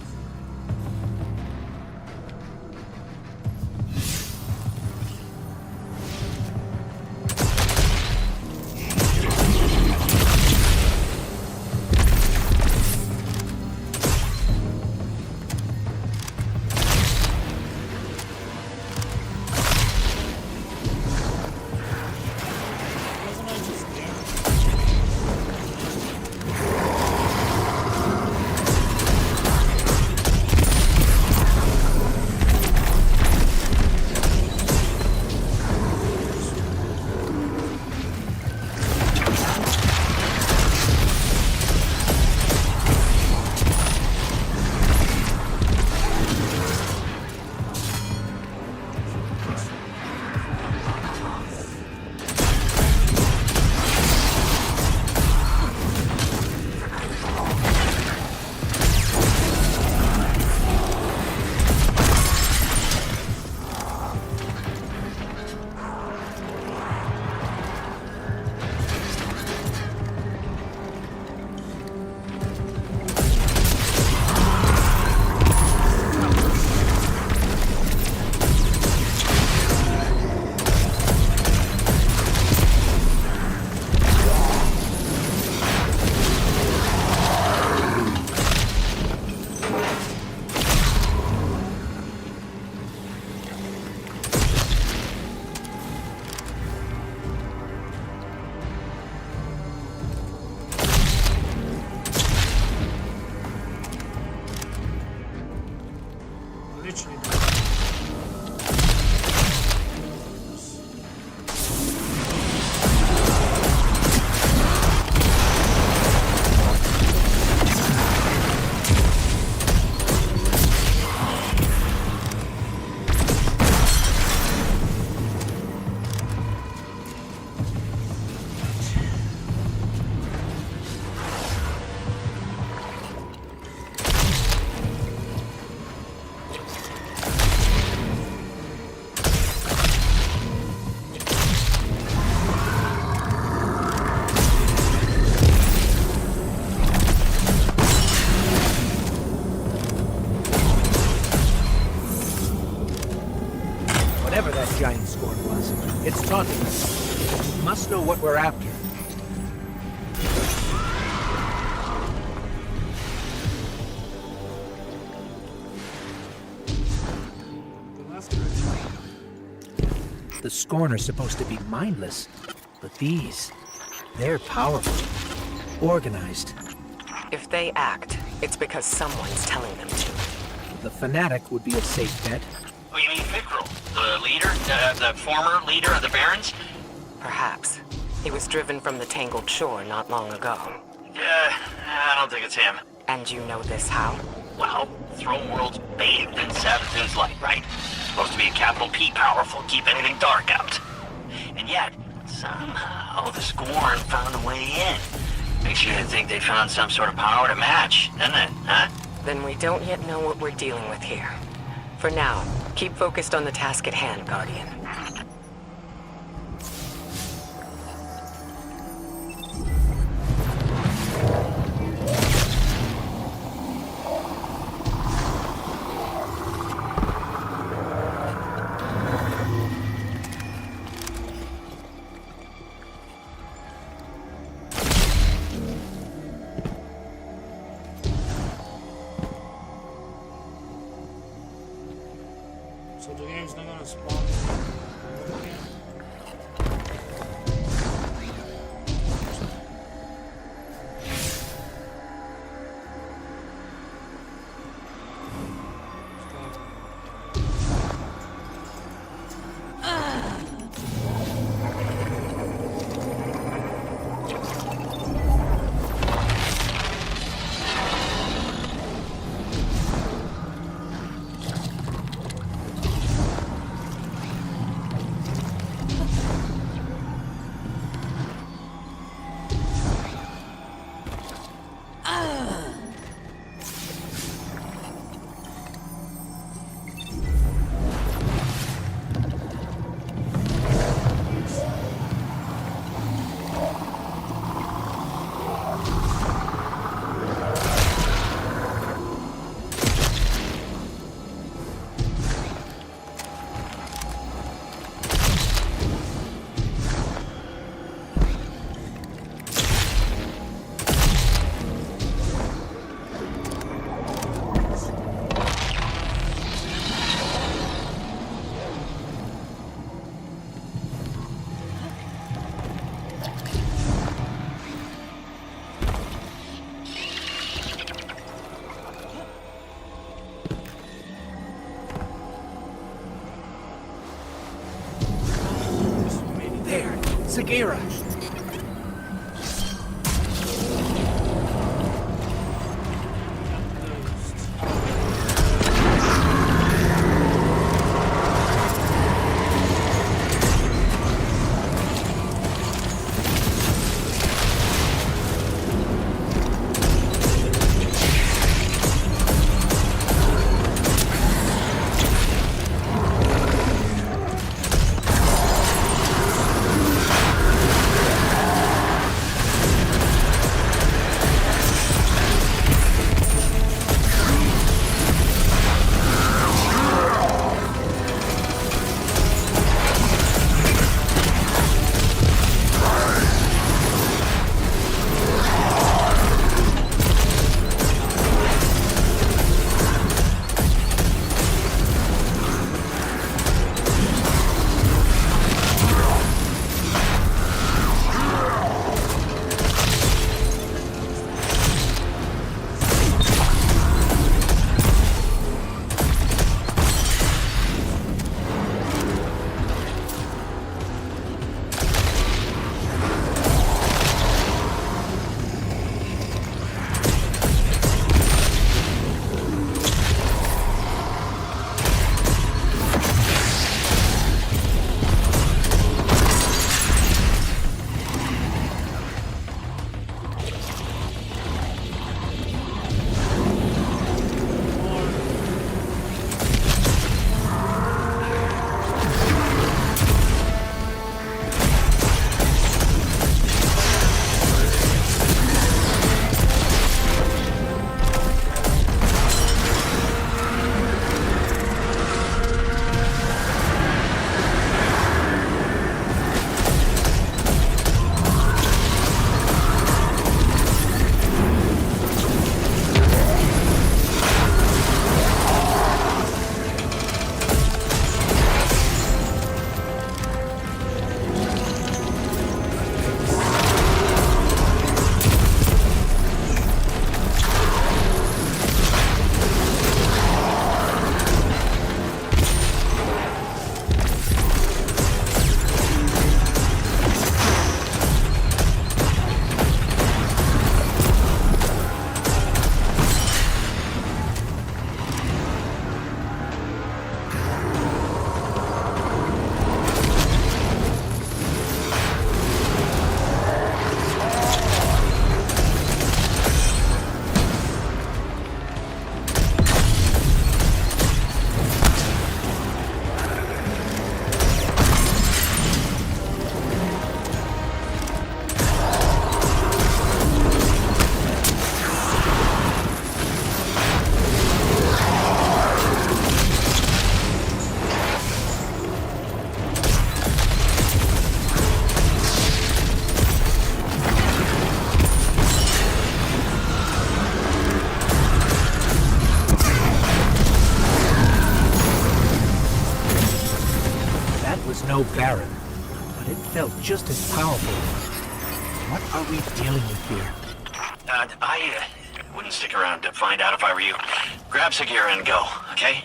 Wasn't I just there? Literally. Whatever that giant scorn was, it's taunting us. We must know what we're after. The Scorn are supposed to be mindless, but these, they're powerful, organized. If they act, it's because someone's telling them to. The Fanatic would be a safe bet. Oh, you mean Fikrul, the leader, the former leader of the Barons? Perhaps. He was driven from the Tangled Shore not long ago. I don't think it's him. And you know this how? Well, Throne World's bathed in Savathun's light, right? Supposed to be a capital P powerful, keep anything dark out. And yet, somehow, the Scorn found a way in. Makes you think they found some sort of power to match, doesn't it, huh? Then we don't yet know what we're dealing with here. For now, keep focused on the task at hand, Guardian. So the game's not gonna spawn again? There, Sagira. know Baron, but it felt just as powerful. What are we dealing with here? I wouldn't stick around to find out if I were you. Grab Sagira and go, okay?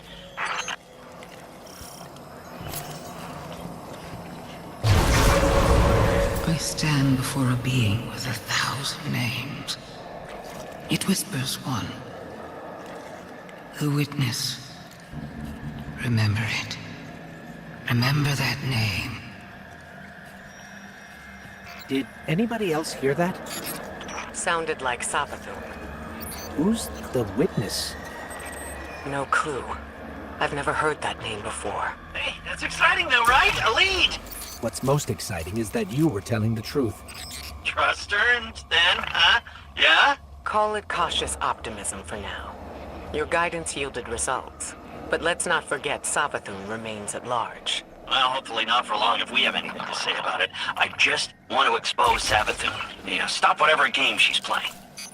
I stand before a being with 1,000 names. It whispers one. The witness. Remember it. Remember that name. Did anybody else hear that? Sounded like Savathun. Who's the witness? No clue. I've never heard that name before. Hey, that's exciting though, right? A lead! What's most exciting is that you were telling the truth. Trust her and then, huh? Yeah? Call it cautious optimism for now. Your guidance yielded results. But let's not forget Savathun remains at large. Well, hopefully not for long if we have anything to say about it. I just want to expose Savathun. Yeah, stop whatever game she's playing.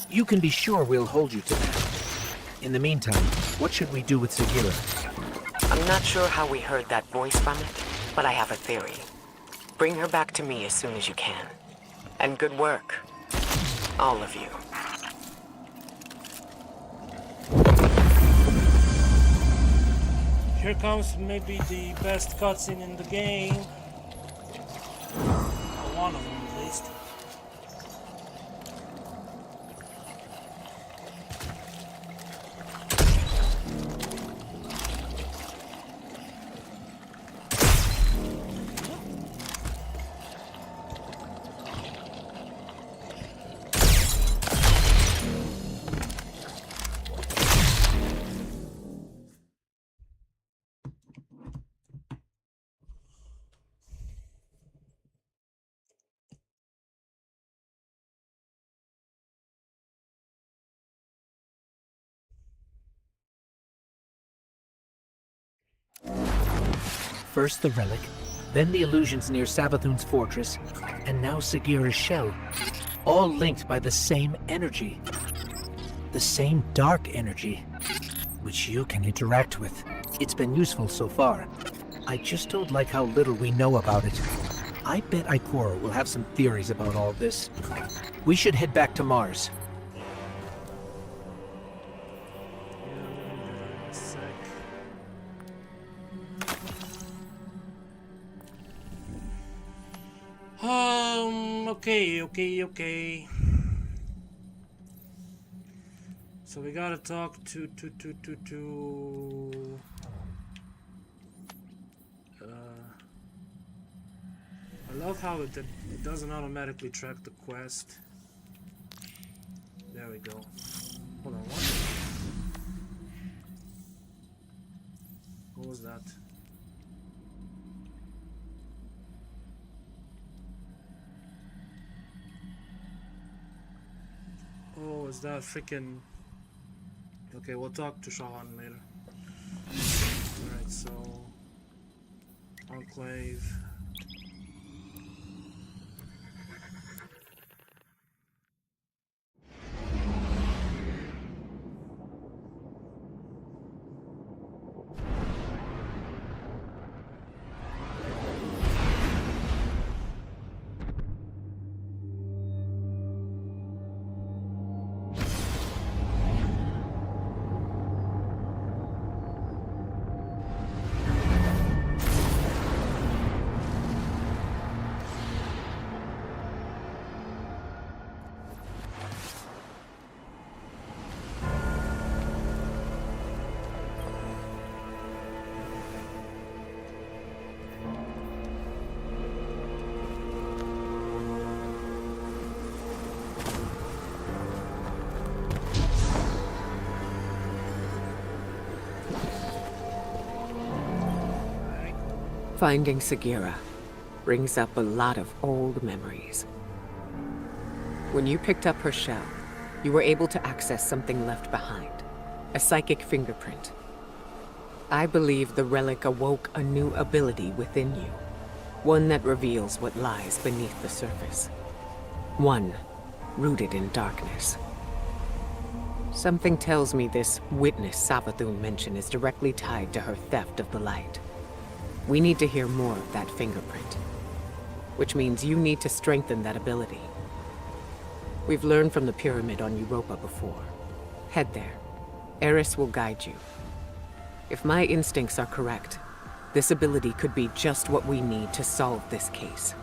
You can be sure we'll hold you to that. In the meantime, what should we do with Sagira? I'm not sure how we heard that voice from it, but I have a theory. Bring her back to me as soon as you can. And good work. All of you. Here comes maybe the best cutscene in the game. One of them at least. First the relic, then the illusions near Savathun's fortress, and now Sagira's shell. All linked by the same energy. The same dark energy, which you can interact with. It's been useful so far. I just don't like how little we know about it. I bet Ikora will have some theories about all this. We should head back to Mars. Okay. So we gotta talk to I love how it doesn't automatically track the quest. There we go. Hold on, what was that? Oh, is that freaking... Okay, we'll talk to Shahan later. Alright, so... Enclave... Finding Sagira brings up a lot of old memories. When you picked up her shell, you were able to access something left behind, a psychic fingerprint. I believe the relic awoke a new ability within you, one that reveals what lies beneath the surface. One rooted in darkness. Something tells me this witness Savathun mentioned is directly tied to her theft of the light. We need to hear more of that fingerprint. Which means you need to strengthen that ability. We've learned from the pyramid on Europa before. Head there. Eris will guide you. If my instincts are correct, this ability could be just what we need to solve this case.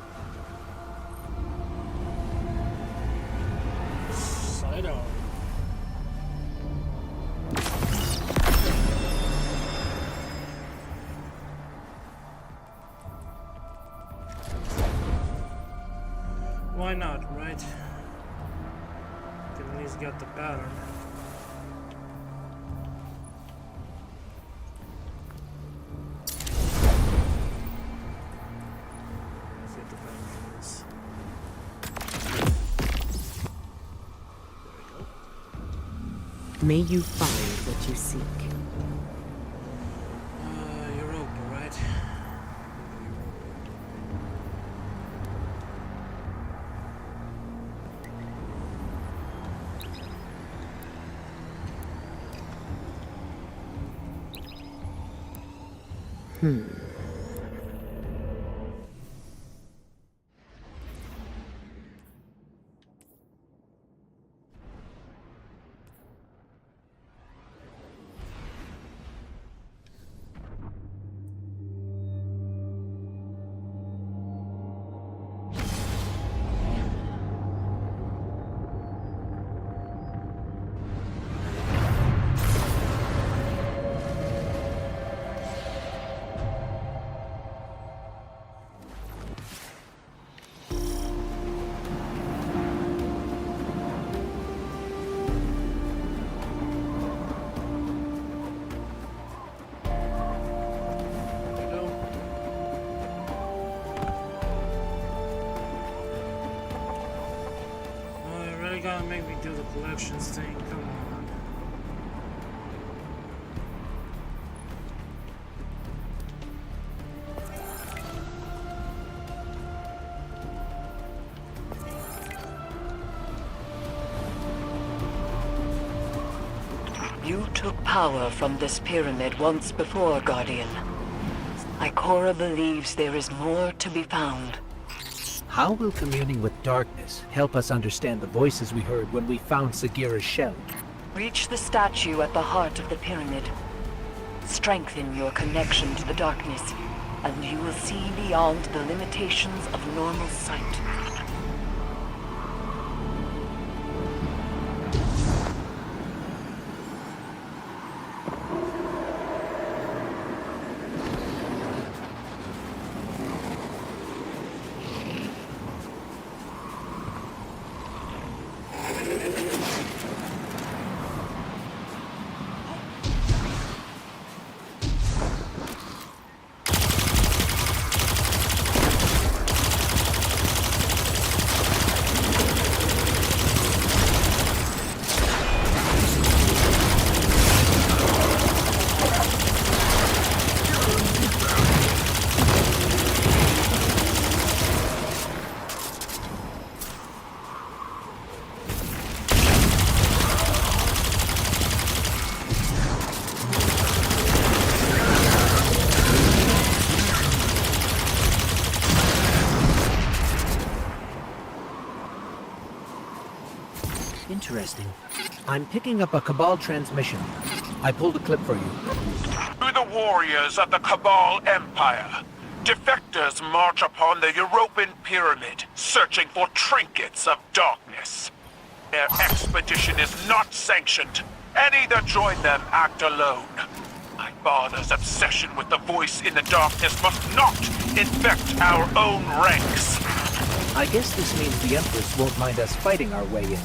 Side on. Why not, right? At least got the pattern. Let's get the pattern for this. There we go. May you find what you seek. Europa, right? Gotta make me do the collections thing, come on. You took power from this pyramid once before, Guardian. Ikora believes there is more to be found. How will communing with darkness help us understand the voices we heard when we found Sagira's shell? Reach the statue at the heart of the pyramid. Strengthen your connection to the darkness, and you will see beyond the limitations of normal sight. Interesting. I'm picking up a Cabal transmission. I pulled a clip for you. To the warriors of the Cabal Empire, defectors march upon the European pyramid, searching for trinkets of darkness. Their expedition is not sanctioned, and either join them, act alone. Ibana's obsession with the voice in the darkness must not infect our own ranks. I guess this means the Empress won't mind us fighting our way in.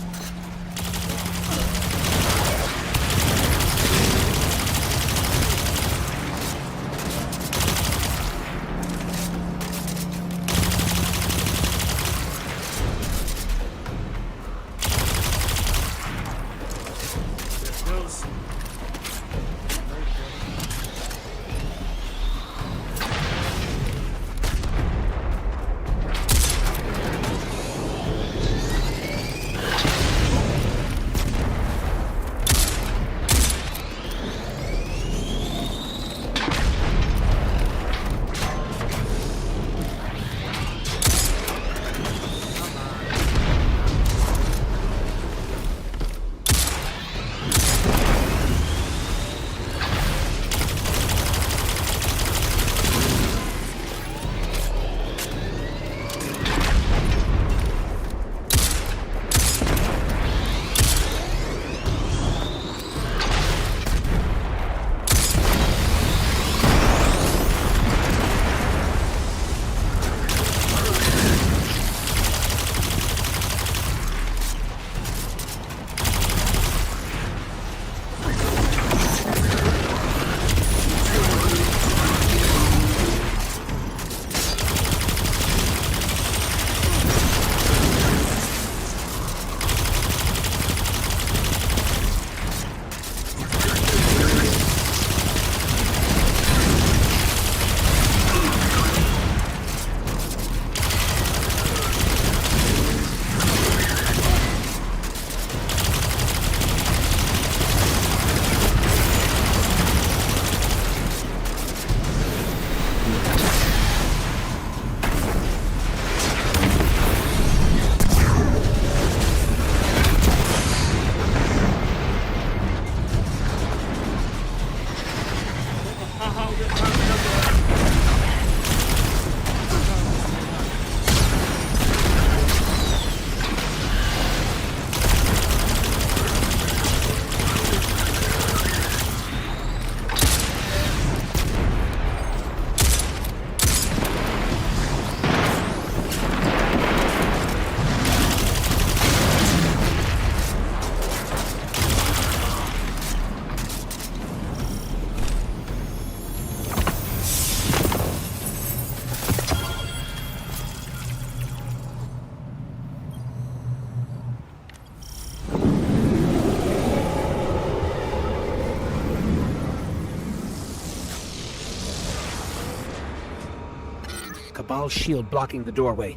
Cabal's shield blocking the doorway.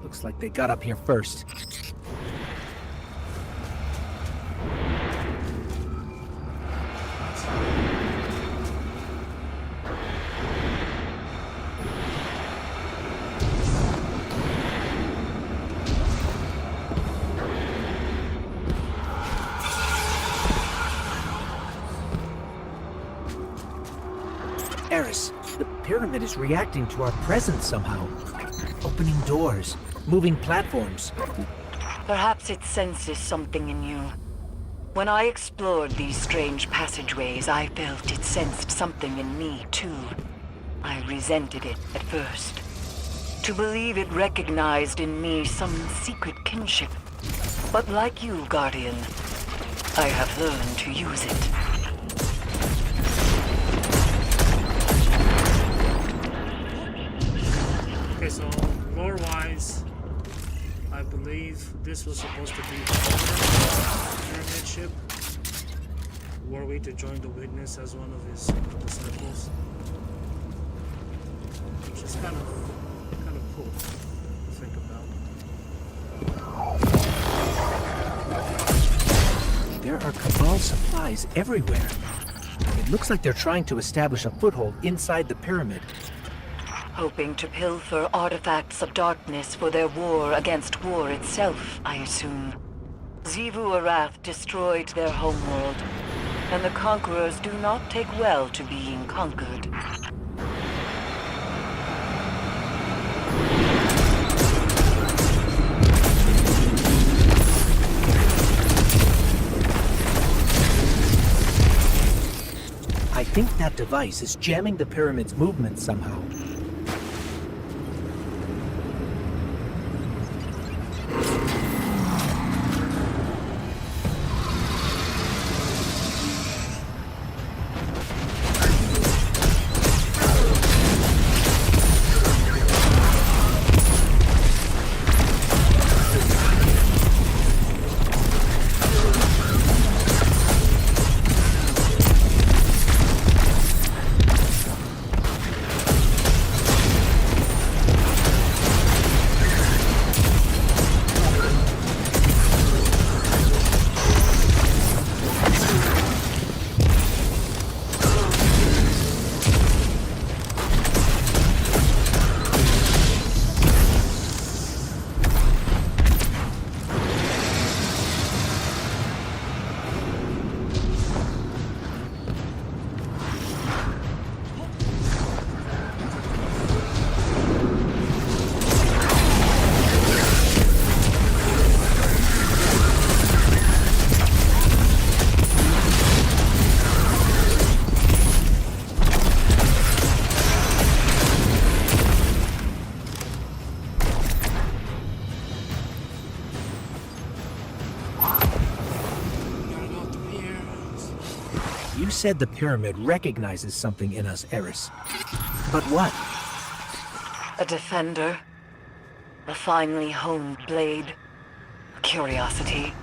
Looks like they got up here first. Eris, the pyramid is reacting to our presence somehow. Opening doors, moving platforms. Perhaps it senses something in you. When I explored these strange passageways, I felt it sensed something in me, too. I resented it at first. To believe it recognized in me some secret kinship. But like you, Guardian, I have learned to use it. Okay, so lore-wise, I believe this was supposed to be the pyramid ship. Were we to join the Witness as one of his disciples, which is kind of cool to think about. There are Cabal supplies everywhere. It looks like they're trying to establish a foothold inside the pyramid. Hoping to pilfer artifacts of darkness for their war against war itself, I assume. Xivu Arath destroyed their homeworld, and the conquerors do not take well to being conquered. I think that device is jamming the pyramid's movement somehow. You said the pyramid recognizes something in us, Eris. But what? A defender. A finely honed blade. A curiosity.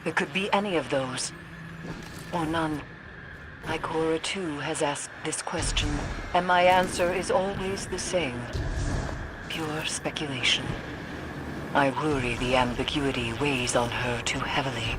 It could be any of those. Or none. Ikora too has asked this question, and my answer is always the same. Pure speculation. I worry the ambiguity weighs on her too heavily.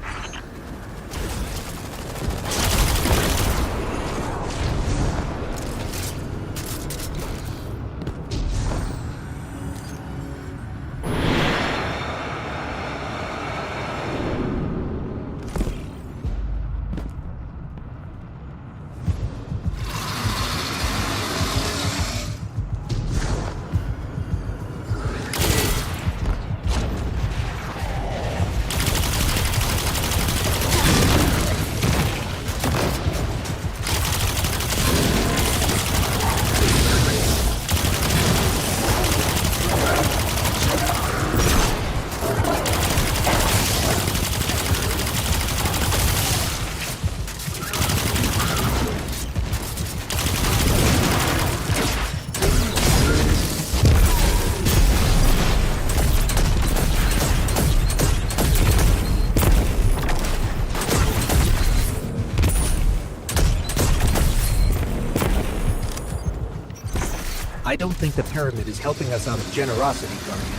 I don't think the pyramid is helping us out of generosity, Guardian.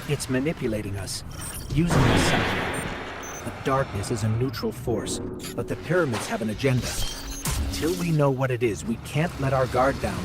It's manipulating us, using us somehow. The darkness is a neutral force, but the pyramids have an agenda. Until we know what it is, we can't let our guard down.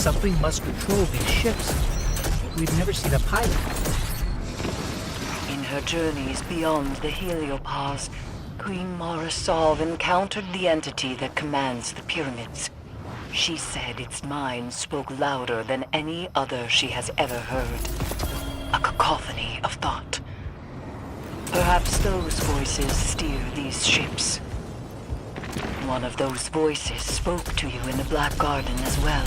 Something must control these ships. We've never seen a pilot. In her journeys beyond the Heliopause, Queen Mara Sov encountered the entity that commands the pyramids. She said its mind spoke louder than any other she has ever heard. A cacophony of thought. Perhaps those voices steer these ships. One of those voices spoke to you in the Black Garden as well.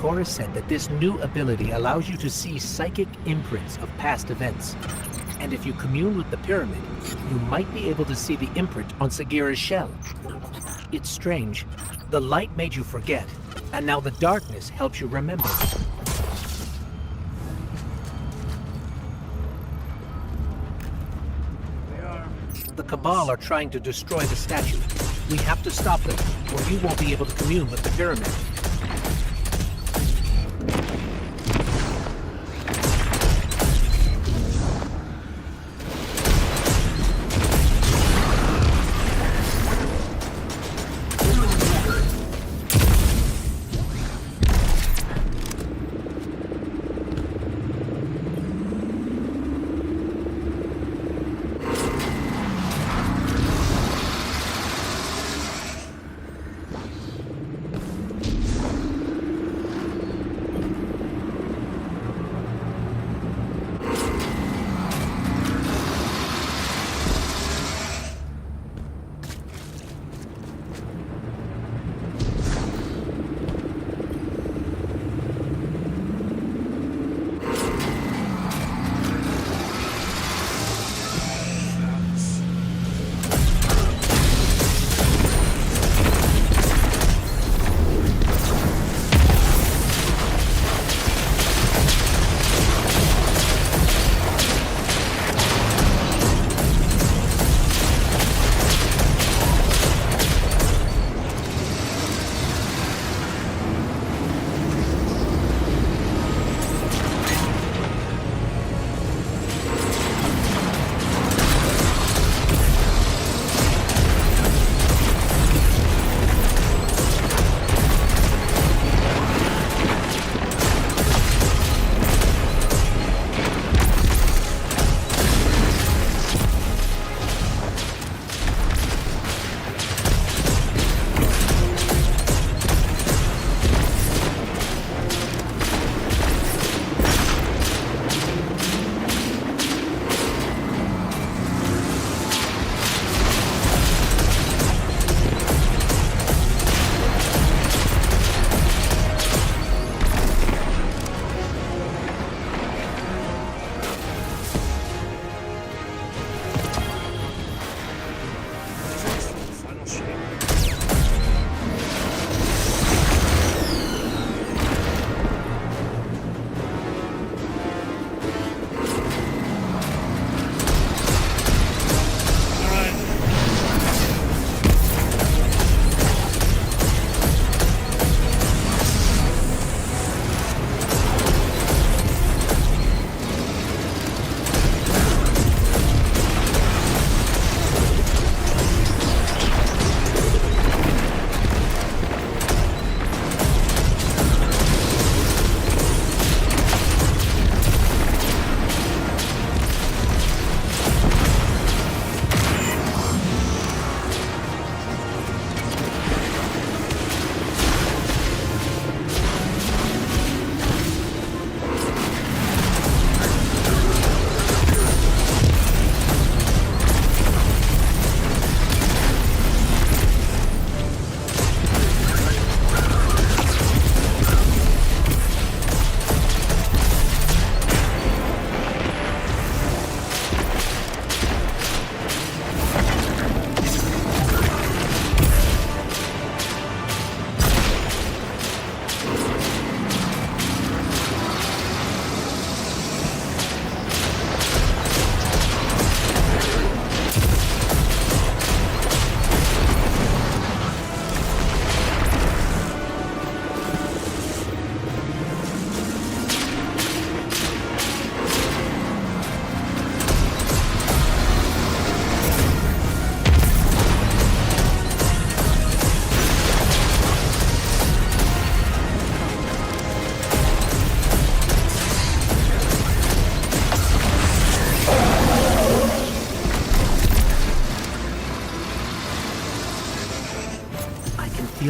Cora said that this new ability allows you to see psychic imprints of past events. And if you commune with the pyramid, you might be able to see the imprint on Sagira's shell. It's strange. The light made you forget, and now the darkness helps you remember. The Cabal are trying to destroy the statue. We have to stop them, or you won't be able to commune with the pyramid.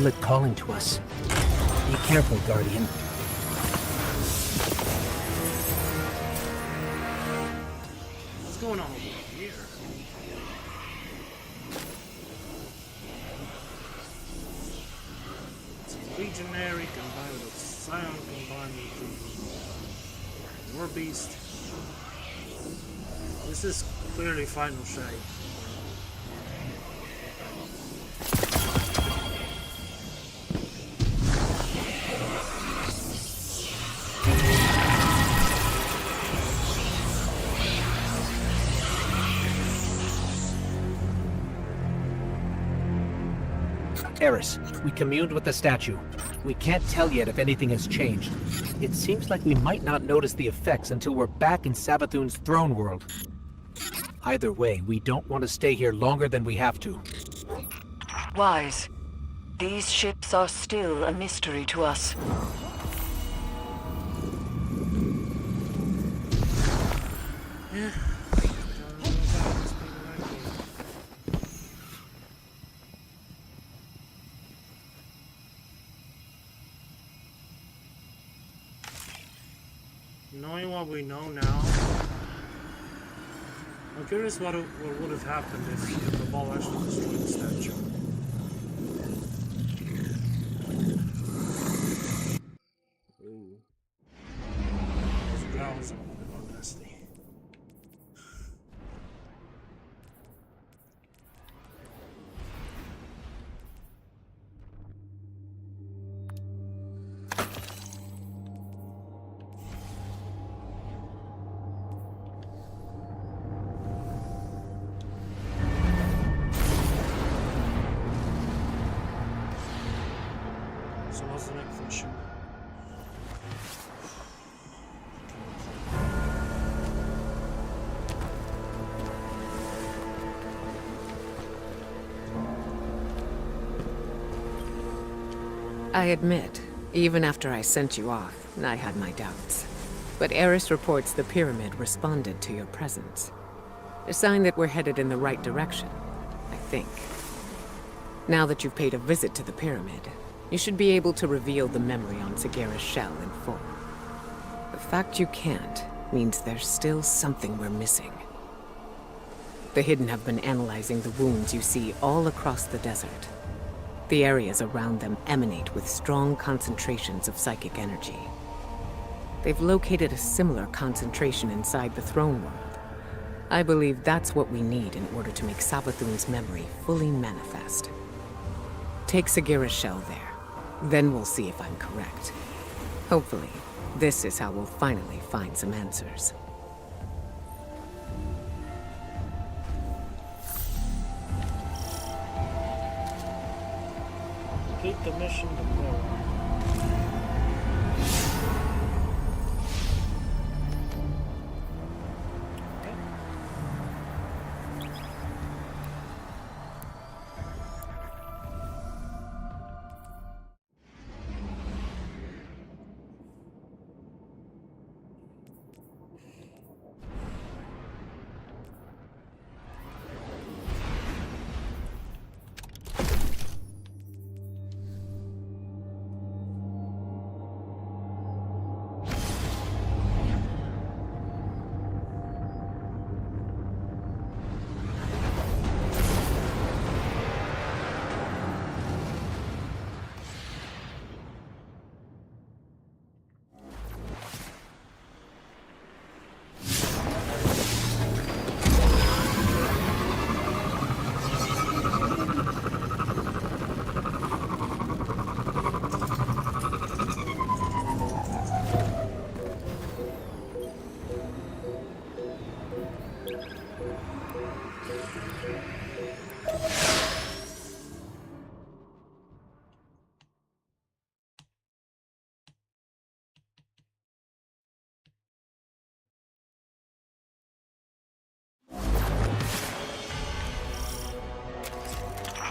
feel it calling to us. Be careful, Guardian. What's going on over here? It's legionary combined with Scion combined with the War Beast. This is clearly Final Shade. Eris, we communed with the statue. We can't tell yet if anything has changed. It seems like we might not notice the effects until we're back in Savathun's throne world. Either way, we don't want to stay here longer than we have to. Wise, these ships are still a mystery to us. Yeah. Knowing what we know now, I'm curious what would have happened if the ball actually destroyed the statue. Ooh. Those growls are nasty. So what's the next issue? I admit, even after I sent you off, I had my doubts. But Eris reports the pyramid responded to your presence. A sign that we're headed in the right direction, I think. Now that you've paid a visit to the pyramid, you should be able to reveal the memory on Sagira's shell in full. The fact you can't means there's still something we're missing. The Hidden have been analyzing the wounds you see all across the desert. The areas around them emanate with strong concentrations of psychic energy. They've located a similar concentration inside the throne world. I believe that's what we need in order to make Savathun's memory fully manifest. Take Sagira's shell there. Then we'll see if I'm correct. Hopefully, this is how we'll finally find some answers. Complete the mission to go.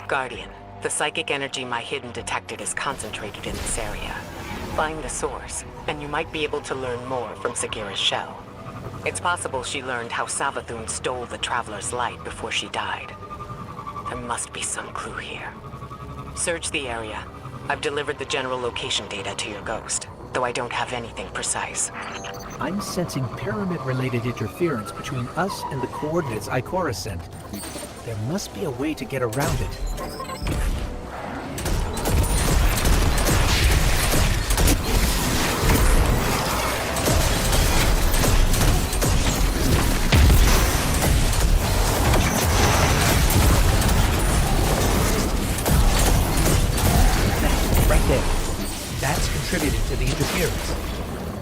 Guardian, the psychic energy my Hidden detected is concentrated in this area. Find the source, and you might be able to learn more from Sagira's shell. It's possible she learned how Savathun stole the Traveler's light before she died. There must be some clue here. Search the area. I've delivered the general location data to your ghost, though I don't have anything precise. I'm sensing pyramid-related interference between us and the coordinates Ikora sent. There must be a way to get around it. contributed to the interference.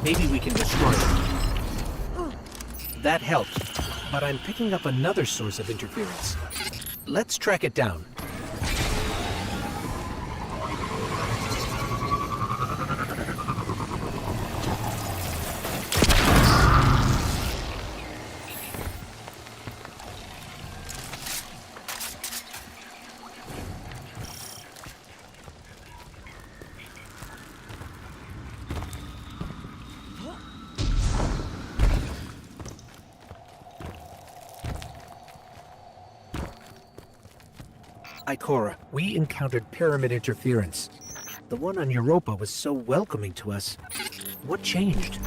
Maybe we can destroy it. That helped, but I'm picking up another source of interference. Let's track it down. Ikora, we encountered pyramid interference. The one on Europa was so welcoming to us. What changed?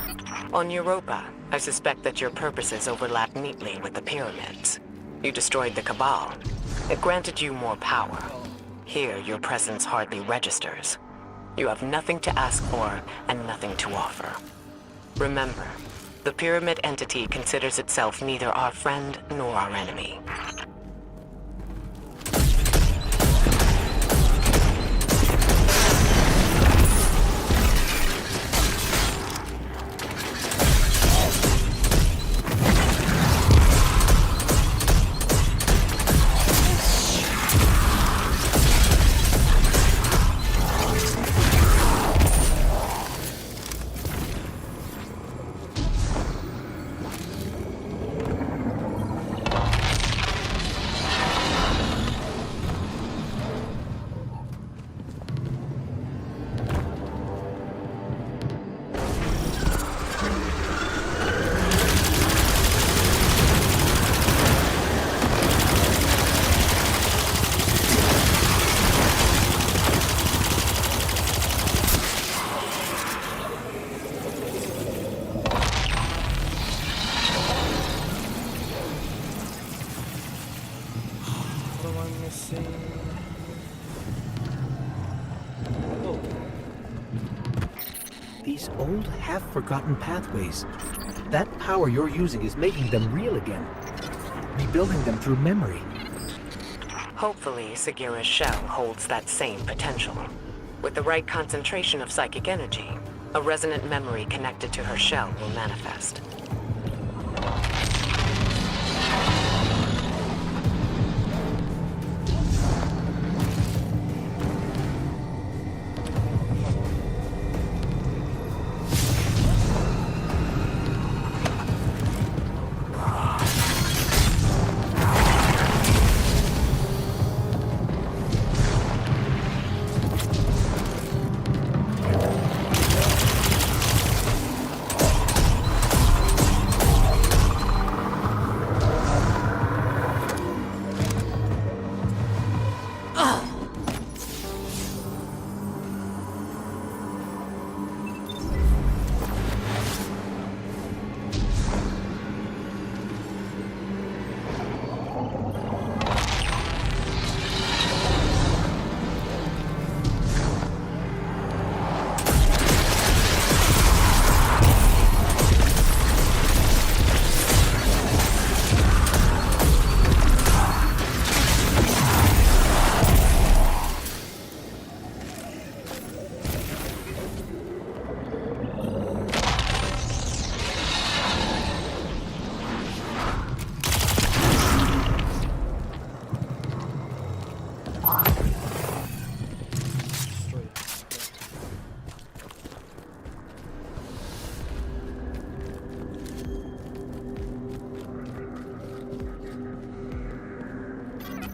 On Europa, I suspect that your purposes overlap neatly with the pyramids. You destroyed the Cabal. It granted you more power. Here, your presence hardly registers. You have nothing to ask for and nothing to offer. Remember, the pyramid entity considers itself neither our friend nor our enemy. These old, half-forgotten pathways. That power you're using is making them real again. Rebuilding them through memory. Hopefully, Sagira's shell holds that same potential. With the right concentration of psychic energy, a resonant memory connected to her shell will manifest.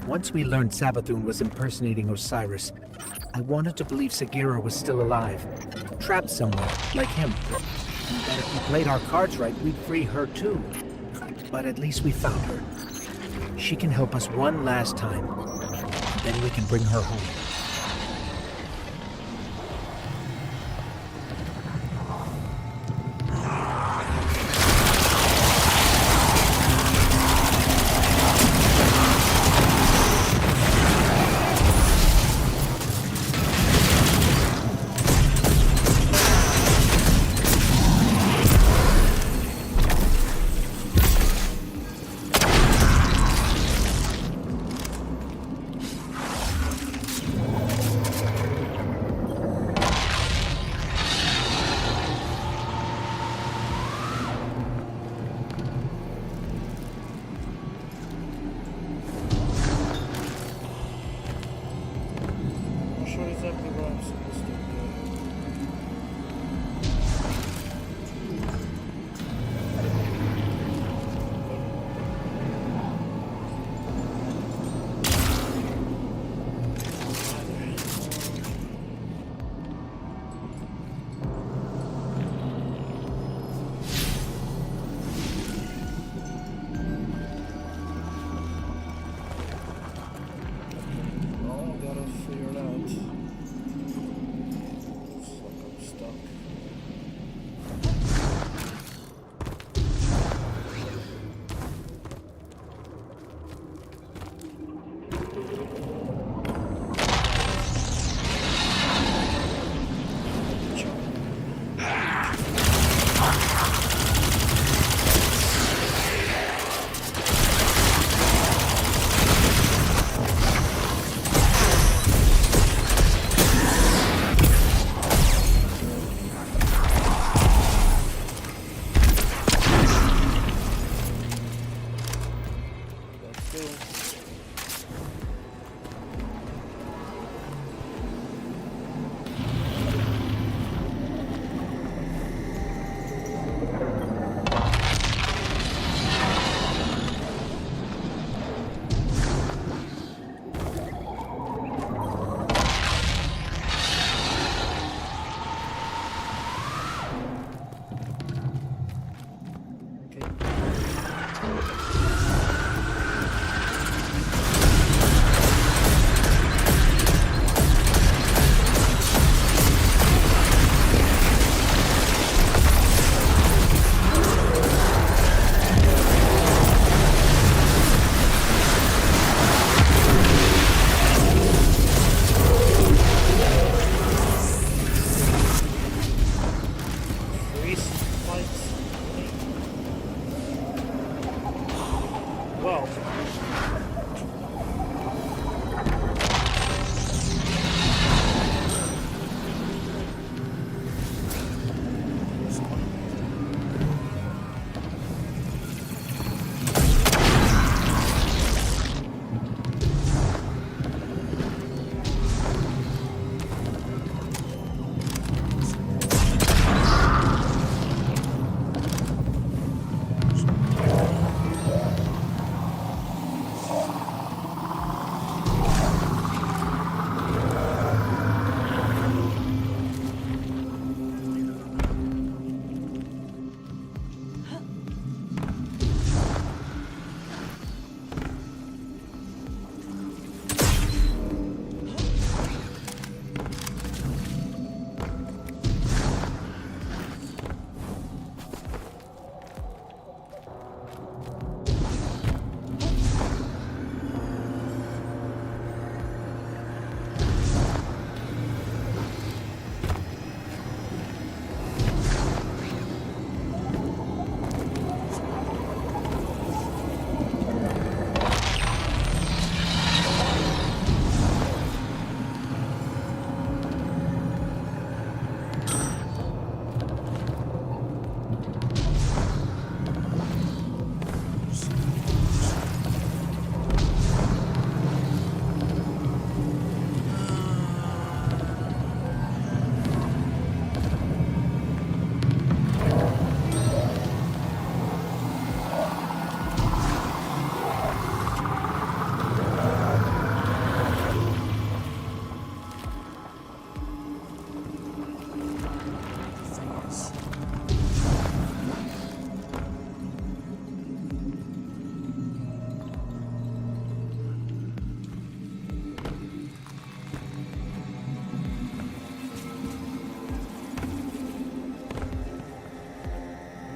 Once we learned Savathun was impersonating Osiris, I wanted to believe Sagira was still alive, trapped somewhere, like him. And that if we played our cards right, we'd free her too. But at least we found her. She can help us one last time. Then we can bring her home. supposed to go. Well, gotta figure it out. Looks like I'm stuck. Let's go. Freeze fights. Well.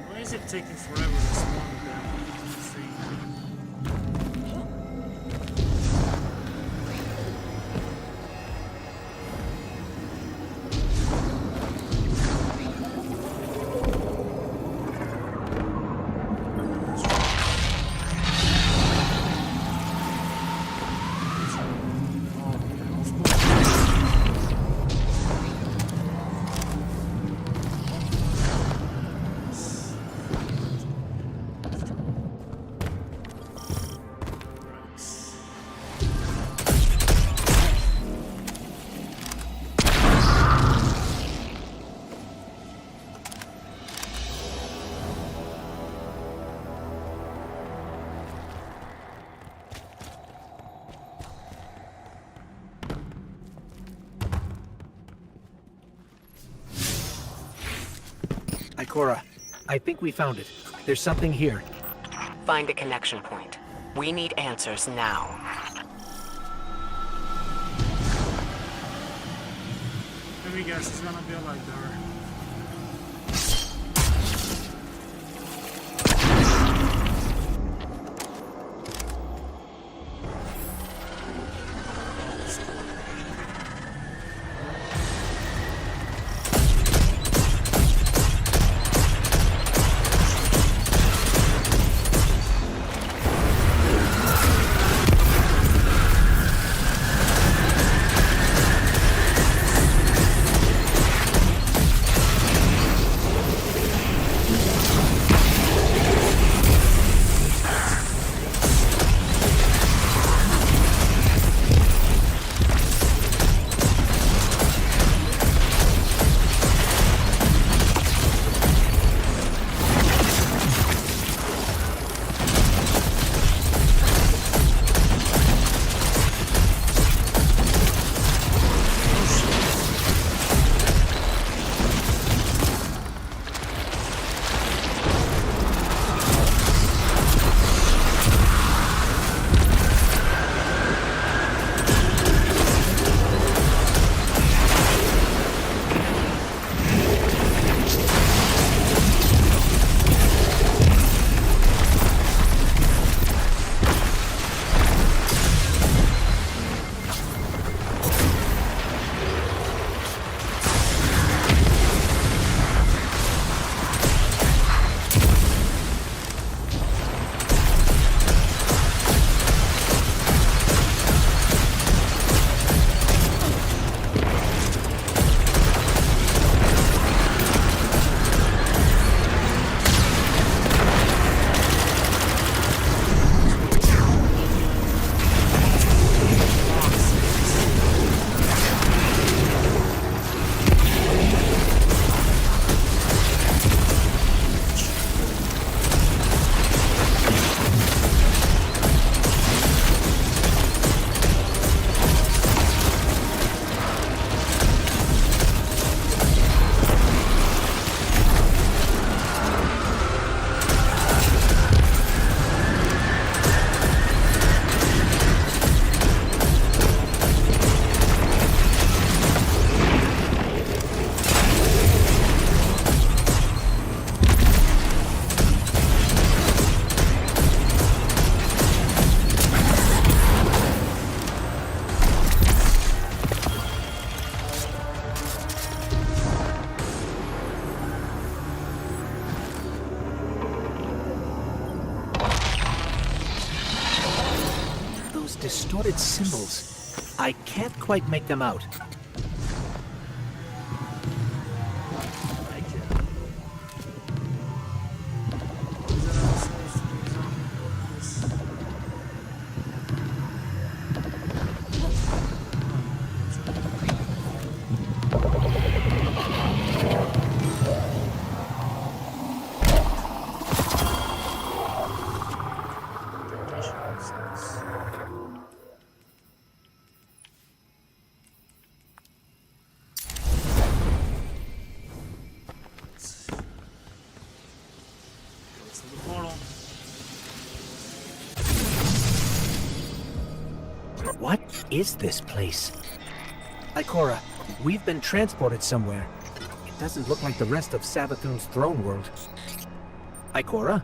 Why is it taking forever to spawn the damn thing? Ikora, I think we found it. There's something here. Find a connection point. We need answers now. Let me guess, it's gonna be like there. Distorted symbols. I can't quite make them out. What is this place? Ikora, we've been transported somewhere. It doesn't look like the rest of Savathun's throne world. Ikora?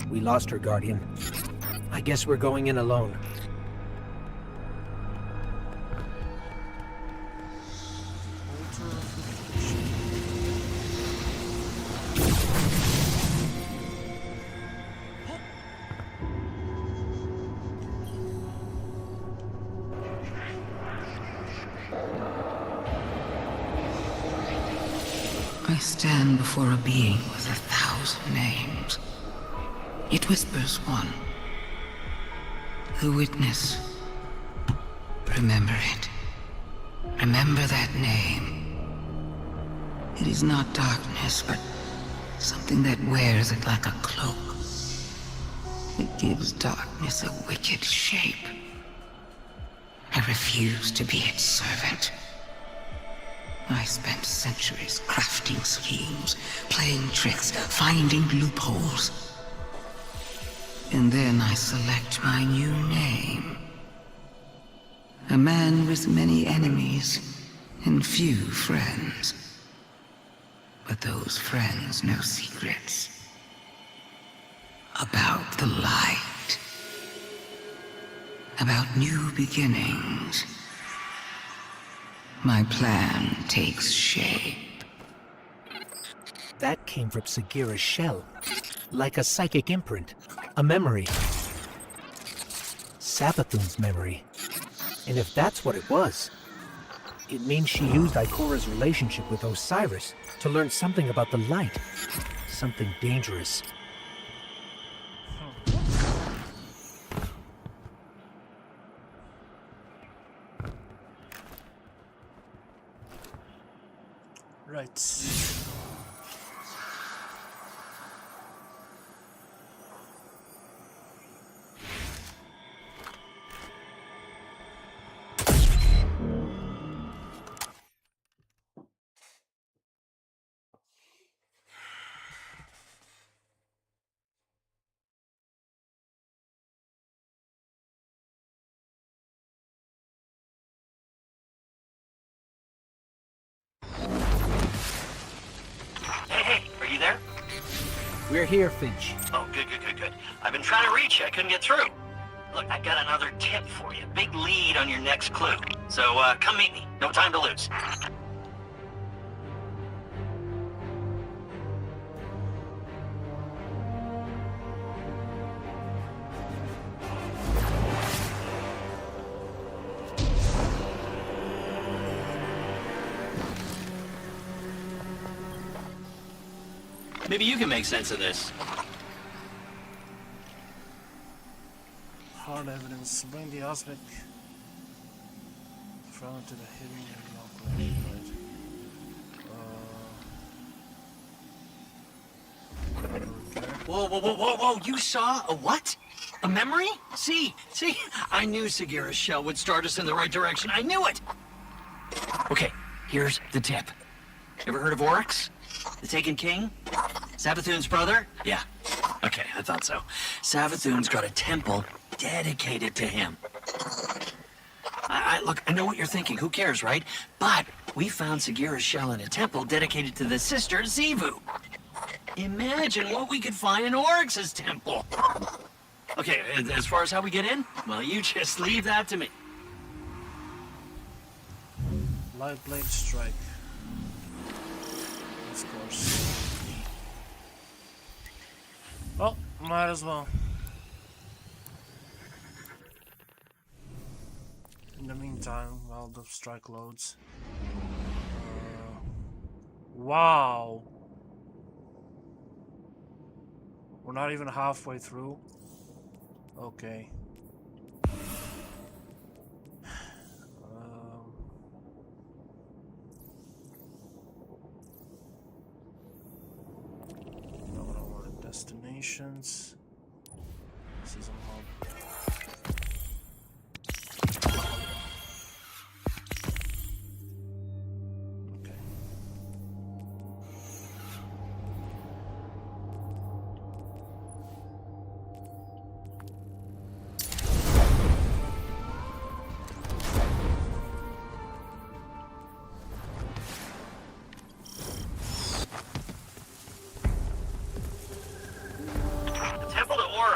We lost her, Guardian. I guess we're going in alone. I stand before a being with 1,000 names. It whispers one. The witness. Remember it. Remember that name. It is not darkness, but something that wears it like a cloak. It gives darkness a wicked shape. I refuse to be its servant. I spent centuries crafting schemes, playing tricks, finding loopholes. And then I select my new name. A man with many enemies and few friends. But those friends know secrets about the light, about new beginnings. My plan takes shape. That came from Sagira's shell, like a psychic imprint, a memory. Savathun's memory. And if that's what it was, it means she used Ikora's relationship with Osiris to learn something about the light. Something dangerous. Right. Hey, are you there? We're here, Finch. Oh, good. I've been trying to reach you. I couldn't get through. Look, I got another tip for you. Big lead on your next clue. So, come meet me. No time to lose. Maybe you can make sense of this. Hard evidence. Bring the Osmic front to the hidden area. Whoa, you saw a what? A memory? See, I knew Sagira's shell would start us in the right direction. I knew it! Okay, here's the tip. Ever heard of Oryx? The Taken King? Savathun's brother? Yeah. Okay, I thought so. Savathun's got a temple dedicated to him. Look, I know what you're thinking. Who cares, right? But we found Sagira's shell in a temple dedicated to the sister Xivu. Imagine what we could find in Oryx's temple. Okay, as far as how we get in, well, you just leave that to me. Light blade strike. Of course. Well, might as well. In the meantime, while the strike loads. Wow. We're not even halfway through. Okay. Destinations. This is a mob. Okay.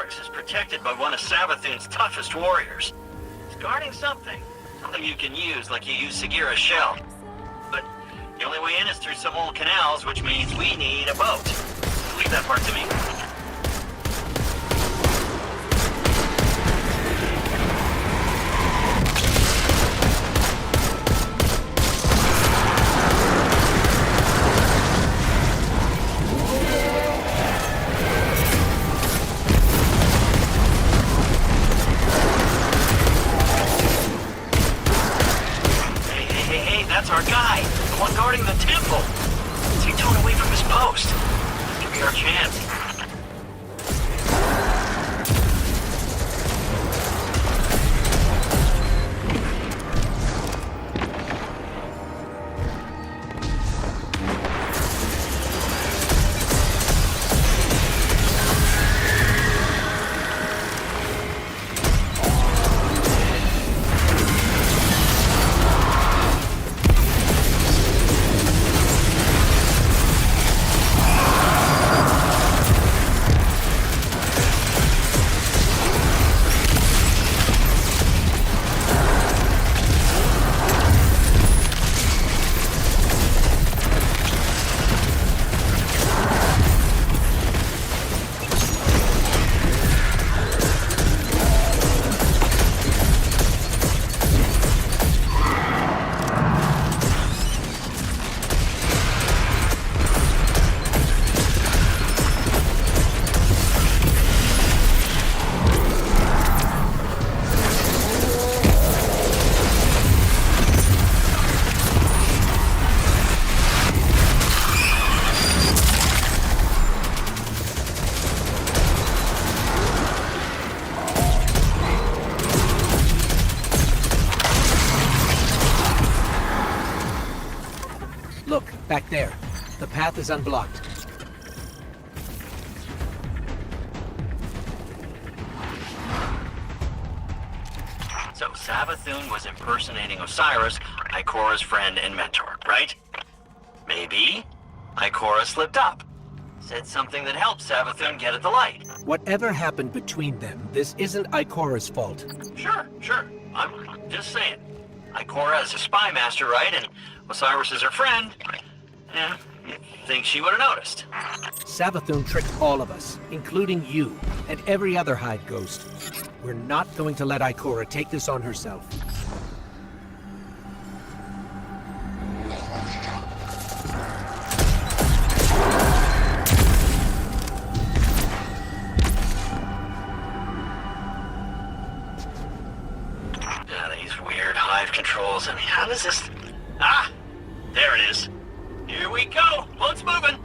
Is protected by one of Savathun's toughest warriors. He's guarding something you can use like you use Sagira's shell. But the only way in is through some old canals, which means we need a boat. Leave that part to me. That's our guy, the one guarding the temple. Is he torn away from his post? This could be our chance. Back there. The path is unblocked. So Savathun was impersonating Osiris, Ikora's friend and mentor, right? Maybe Ikora slipped up. Said something that helped Savathun get at the light. Whatever happened between them, this isn't Ikora's fault. Sure. I'm just saying. Ikora is a spy master, right? And Osiris is her friend. Yeah, you'd think she would have noticed. Savathun tricked all of us, including you, and every other Hive Ghost. We're not going to let Ikora take this on herself. These weird Hive controls. I mean, how does this... Ah! There it is. Here we go. Boat's moving.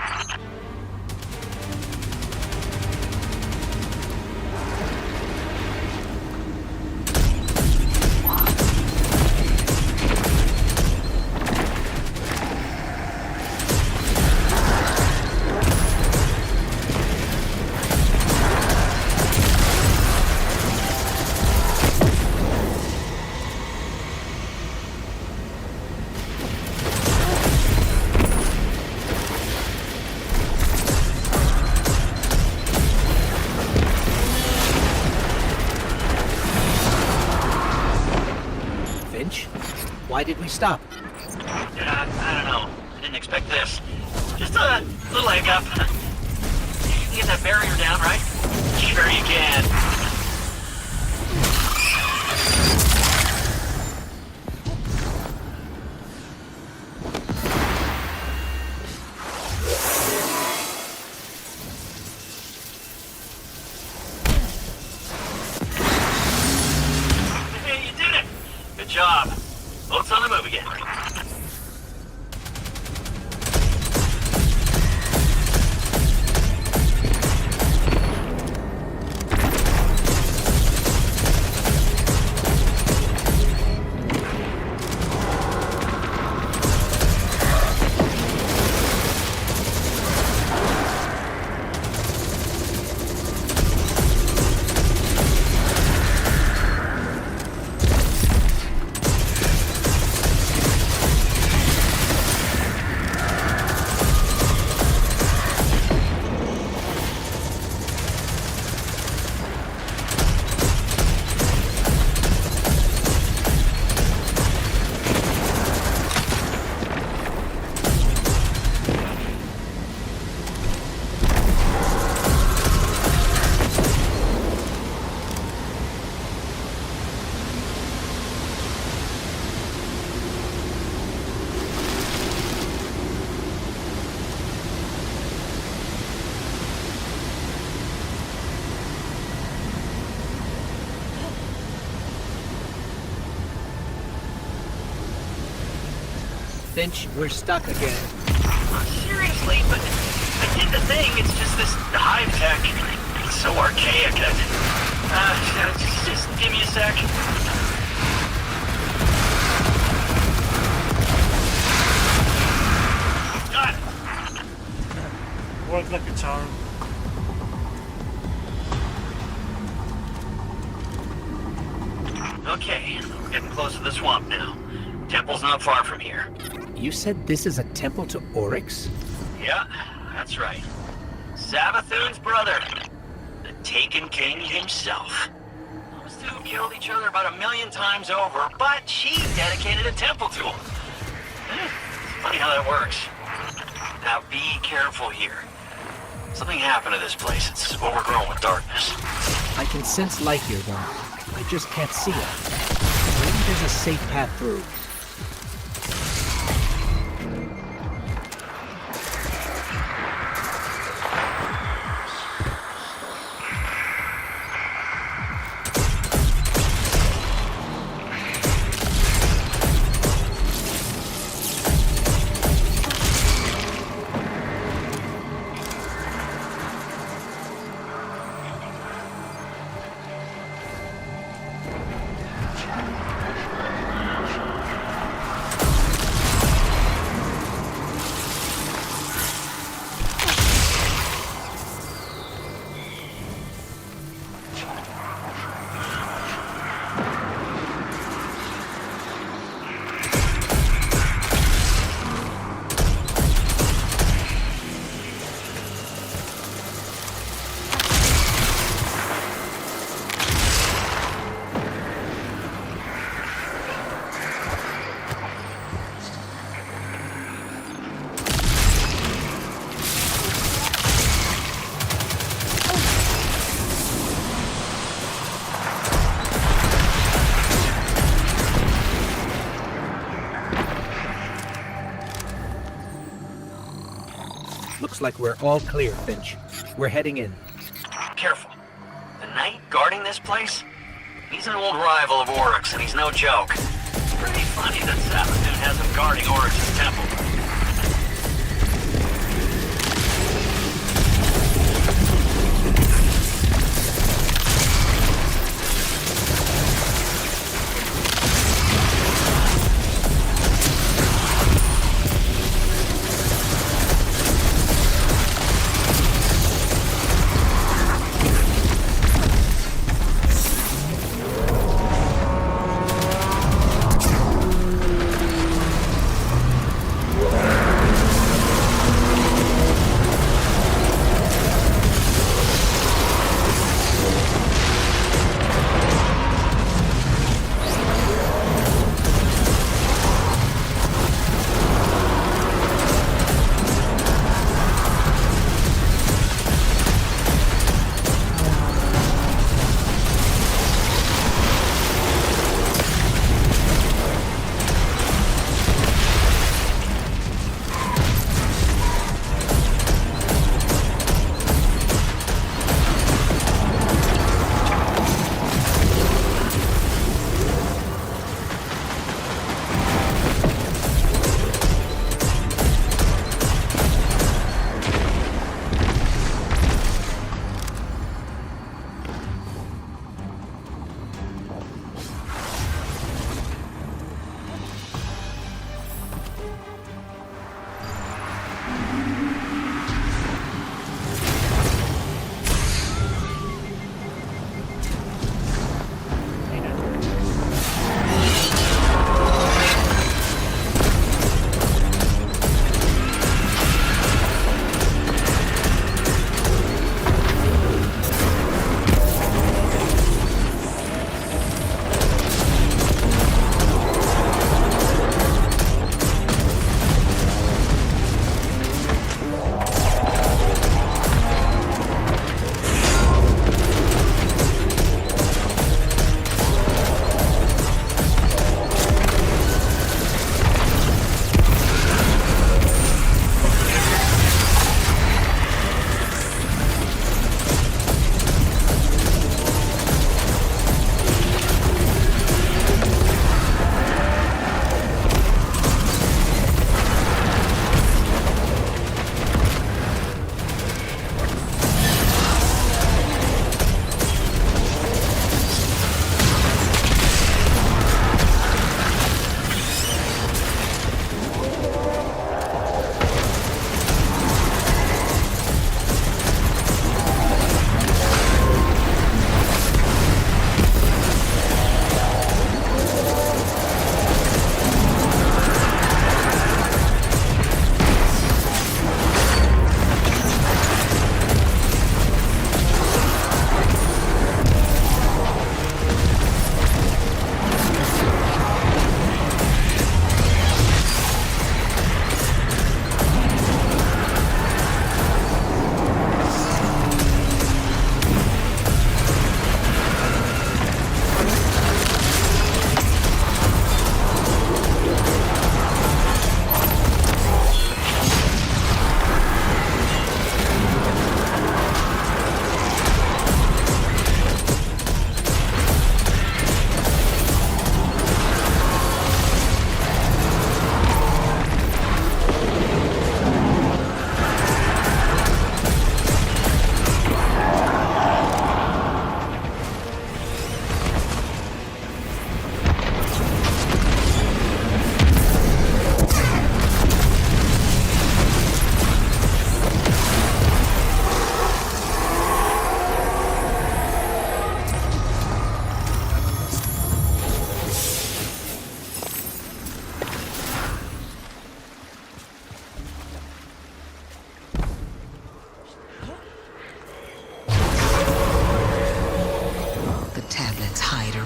Why did we stop? I don't know. I didn't expect this. Just a little leg up. You can get that barrier down, right? Sure you can. Hey, you did it! Good job. Boat's on the move again. Finch, we're stuck again. Seriously, but I did the thing. It's just this hive tech. It's so archaic. Just give me a sec. Got it. Worked like a charm. Okay, we're getting close to the swamp now. Temple's not far from here. You said this is a temple to Oryx? Yeah, that's right. Savathun's brother. The Taken King himself. Those two killed each other about 1,000,000 times over, but she dedicated a temple to him. Funny how that works. Now be careful here. Something happened to this place. It's overgrown with darkness. I can sense light here, though. I just can't see it. Maybe there's a safe path through. Looks like we're all clear, Finch. We're heading in. Careful. The knight guarding this place? He's an old rival of Oryx, and he's no joke. Pretty funny that Savathun has him guarding Oryx's temple.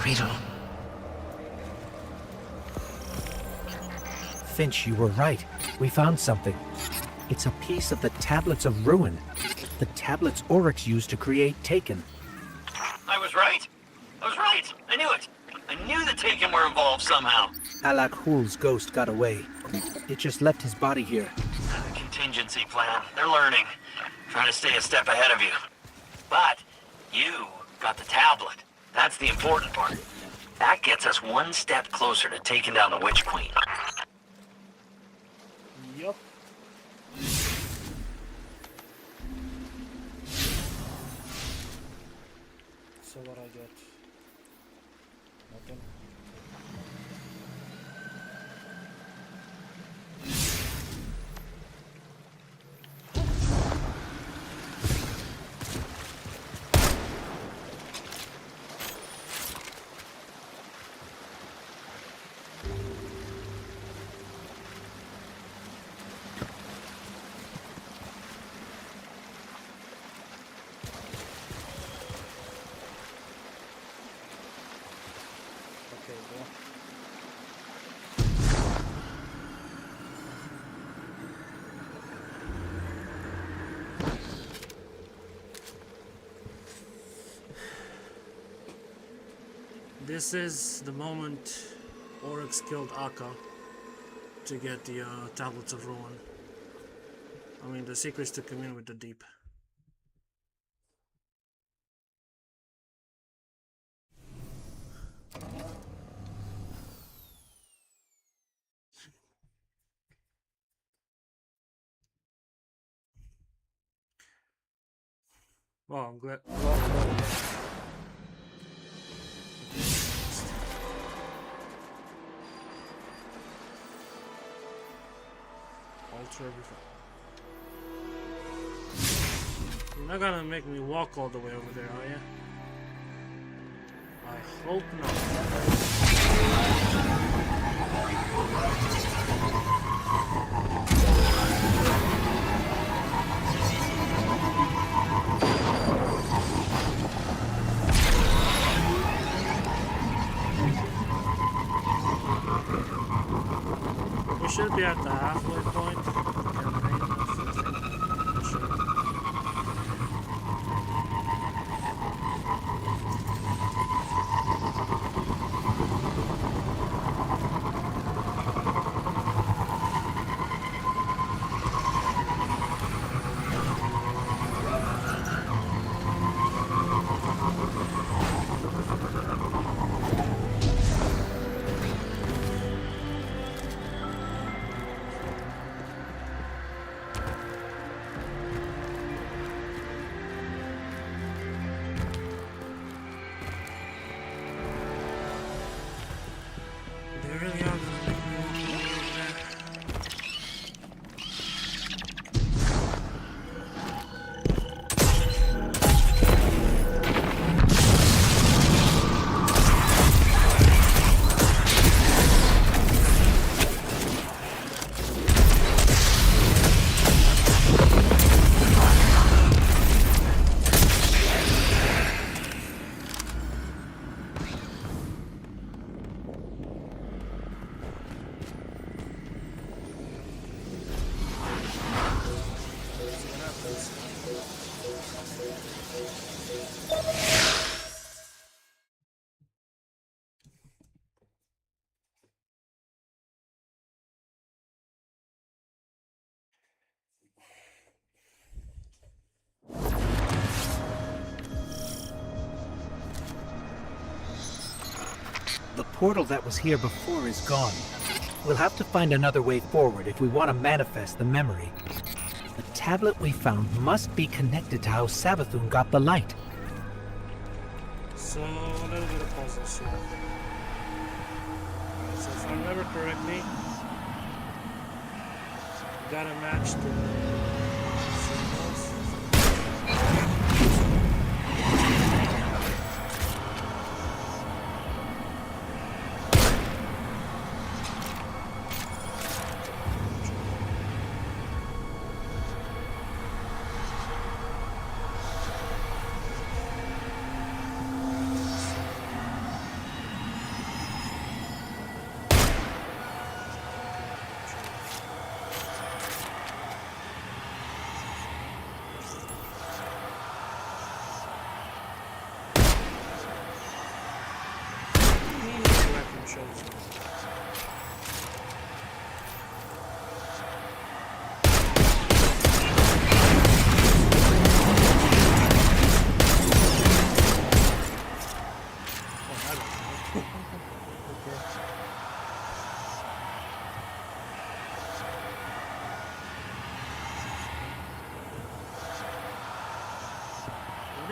riddle. Finch, you were right. We found something. It's a piece of the Tablets of Ruin. The tablets Oryx used to create Taken. I was right. I was right. I knew it. I knew the Taken were involved somehow. Alak Hul's ghost got away. It just left his body here. Continue contingency plan. They're learning. Trying to stay a step ahead of you. But you got the tablet. That's the important part. That gets us one step closer to taking down the Witch Queen. Yup. So what I get? Nothing. Okay, go. This is the moment Oryx killed Akka to get the Tablets of Ruin. I mean, the secrets to commune with the deep. Well, I'm glad. Alter everything. You're not gonna make me walk all the way over there, are you? I hope not. We should be at the halfway point of the campaign, I think. They really are gonna make me walk all the way over there. The portal that was here before is gone. We'll have to find another way forward if we want to manifest the memory. The tablet we found must be connected to how Savathun got the light. So, a little bit of puzzles here. Alright, so if I remember correctly, you gotta match the symbols.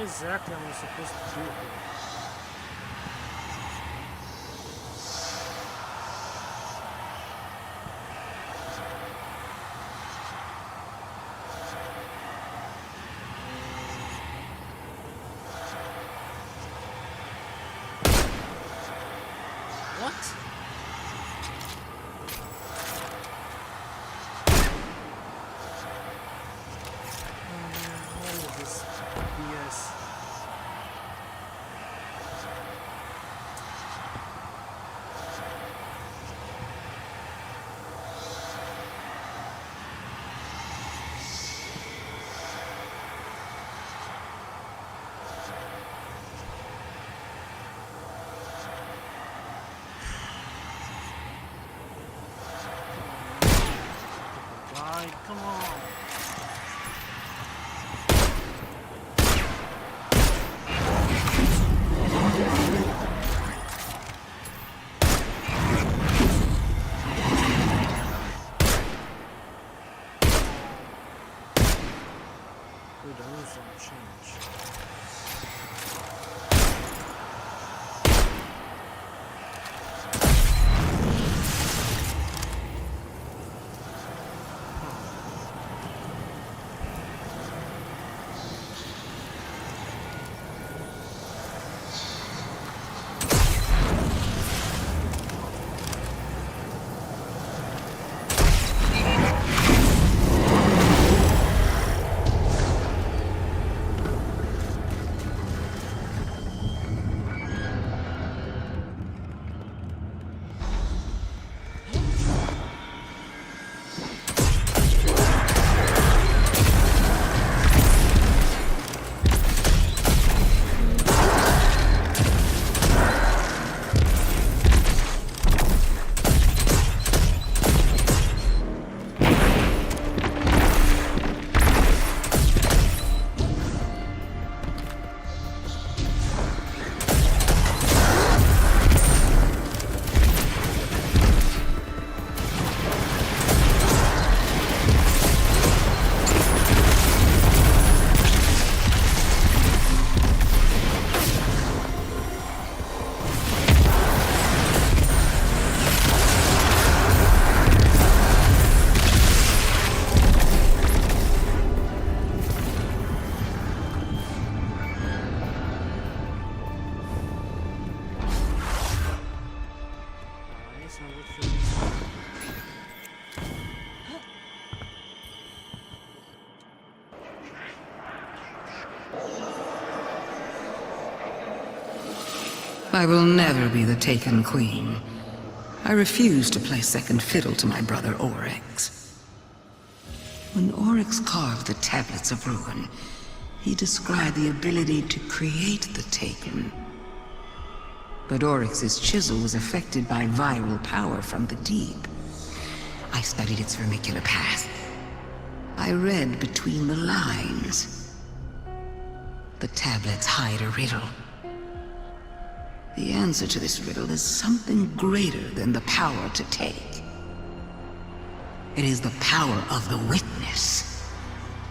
exactly am I supposed to do here? What? All of this BS. Right, come on. We don't some change. Nice, number 3. I will never be the Taken Queen. I refuse to play second fiddle to my brother Oryx. When Oryx carved the Tablets of Ruin, he described the ability to create the Taken. But Oryx's chisel was affected by viral power from the deep. I studied its vermicular path. I read between the lines. The tablets hide a riddle. The answer to this riddle is something greater than the power to take. It is the power of the Witness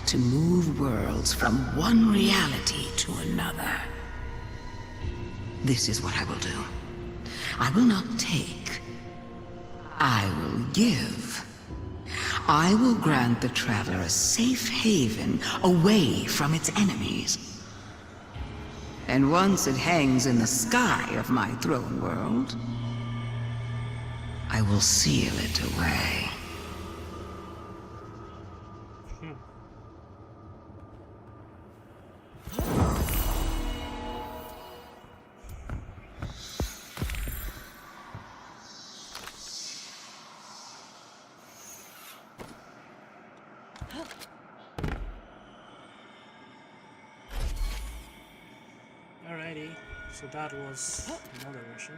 to move worlds from one reality to another. This is what I will do. I will not take. I will give. I will grant the Traveler a safe haven away from its enemies. And once it hangs in the sky of my throne world, I will seal it away. Alrighty, so that was another mission.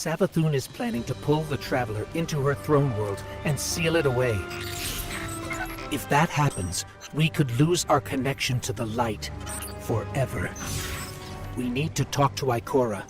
Savathun is planning to pull the Traveler into her throne world and seal it away. If that happens, we could lose our connection to the light forever. We need to talk to Ikora.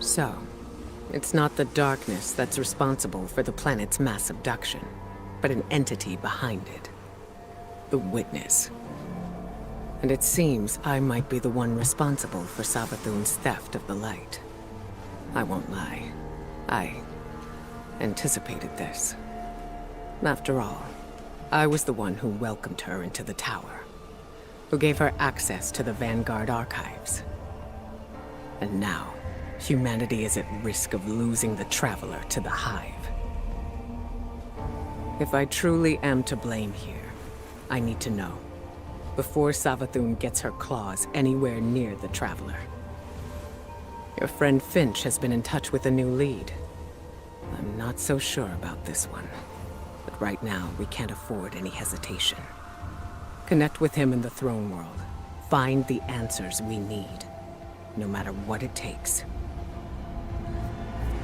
So, it's not the darkness that's responsible for the planet's mass abduction, but an entity behind it. The Witness. And it seems I might be the one responsible for Savathun's theft of the light. I won't lie. I anticipated this. After all, I was the one who welcomed her into the tower, who gave her access to the Vanguard archives. And now, humanity is at risk of losing the Traveler to the Hive. If I truly am to blame here, I need to know, before Savathun gets her claws anywhere near the Traveler. Your friend Finch has been in touch with a new lead. I'm not so sure about this one, but right now we can't afford any hesitation. Connect with him in the Throne World. Find the answers we need, no matter what it takes.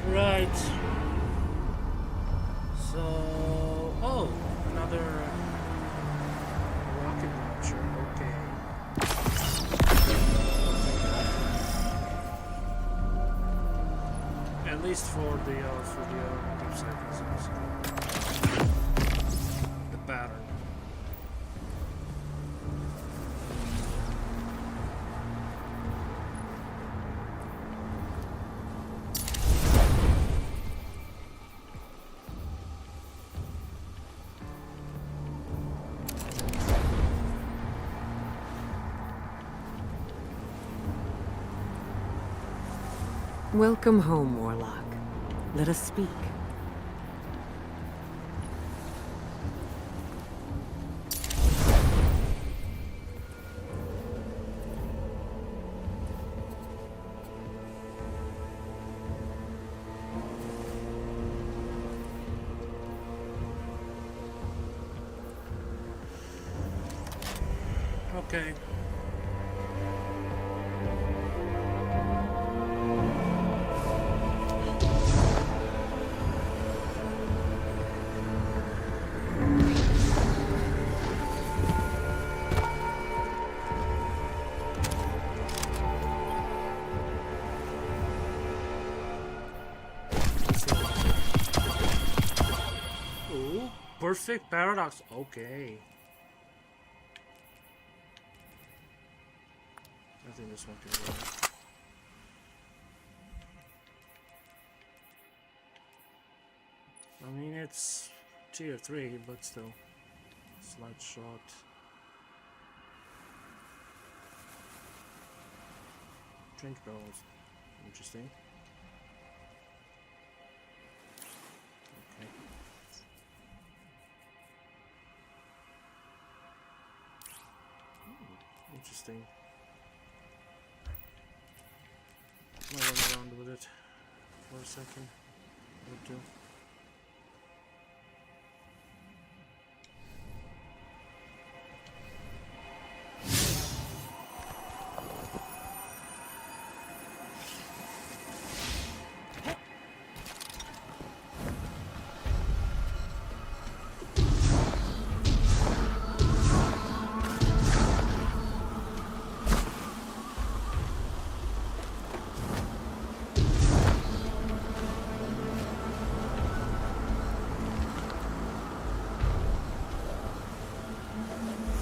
Right. So, oh, another rocket launcher. Okay. At least for the deep side missiles. The pattern. Welcome home, Warlock. Let us speak. Okay. Ooh, perfect paradox. Okay. I think this one can work. I mean, it's tier 3, but still. Slight shot. Trench barrels. Interesting. Okay. Interesting. I'll run around with it for a second or two.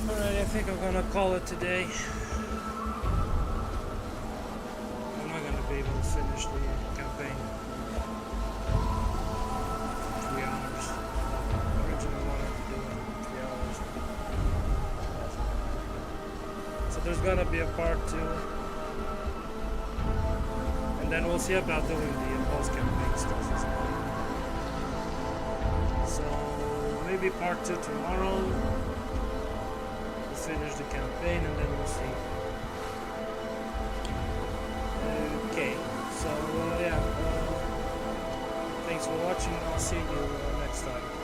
I think I'm gonna call it today. there's gonna be a part 2. And then we'll see about doing the post-campaign stuff as well. So maybe part 2 tomorrow. We'll finish the campaign and then we'll see. Okay, so yeah. Thanks for watching. I'll see you next time.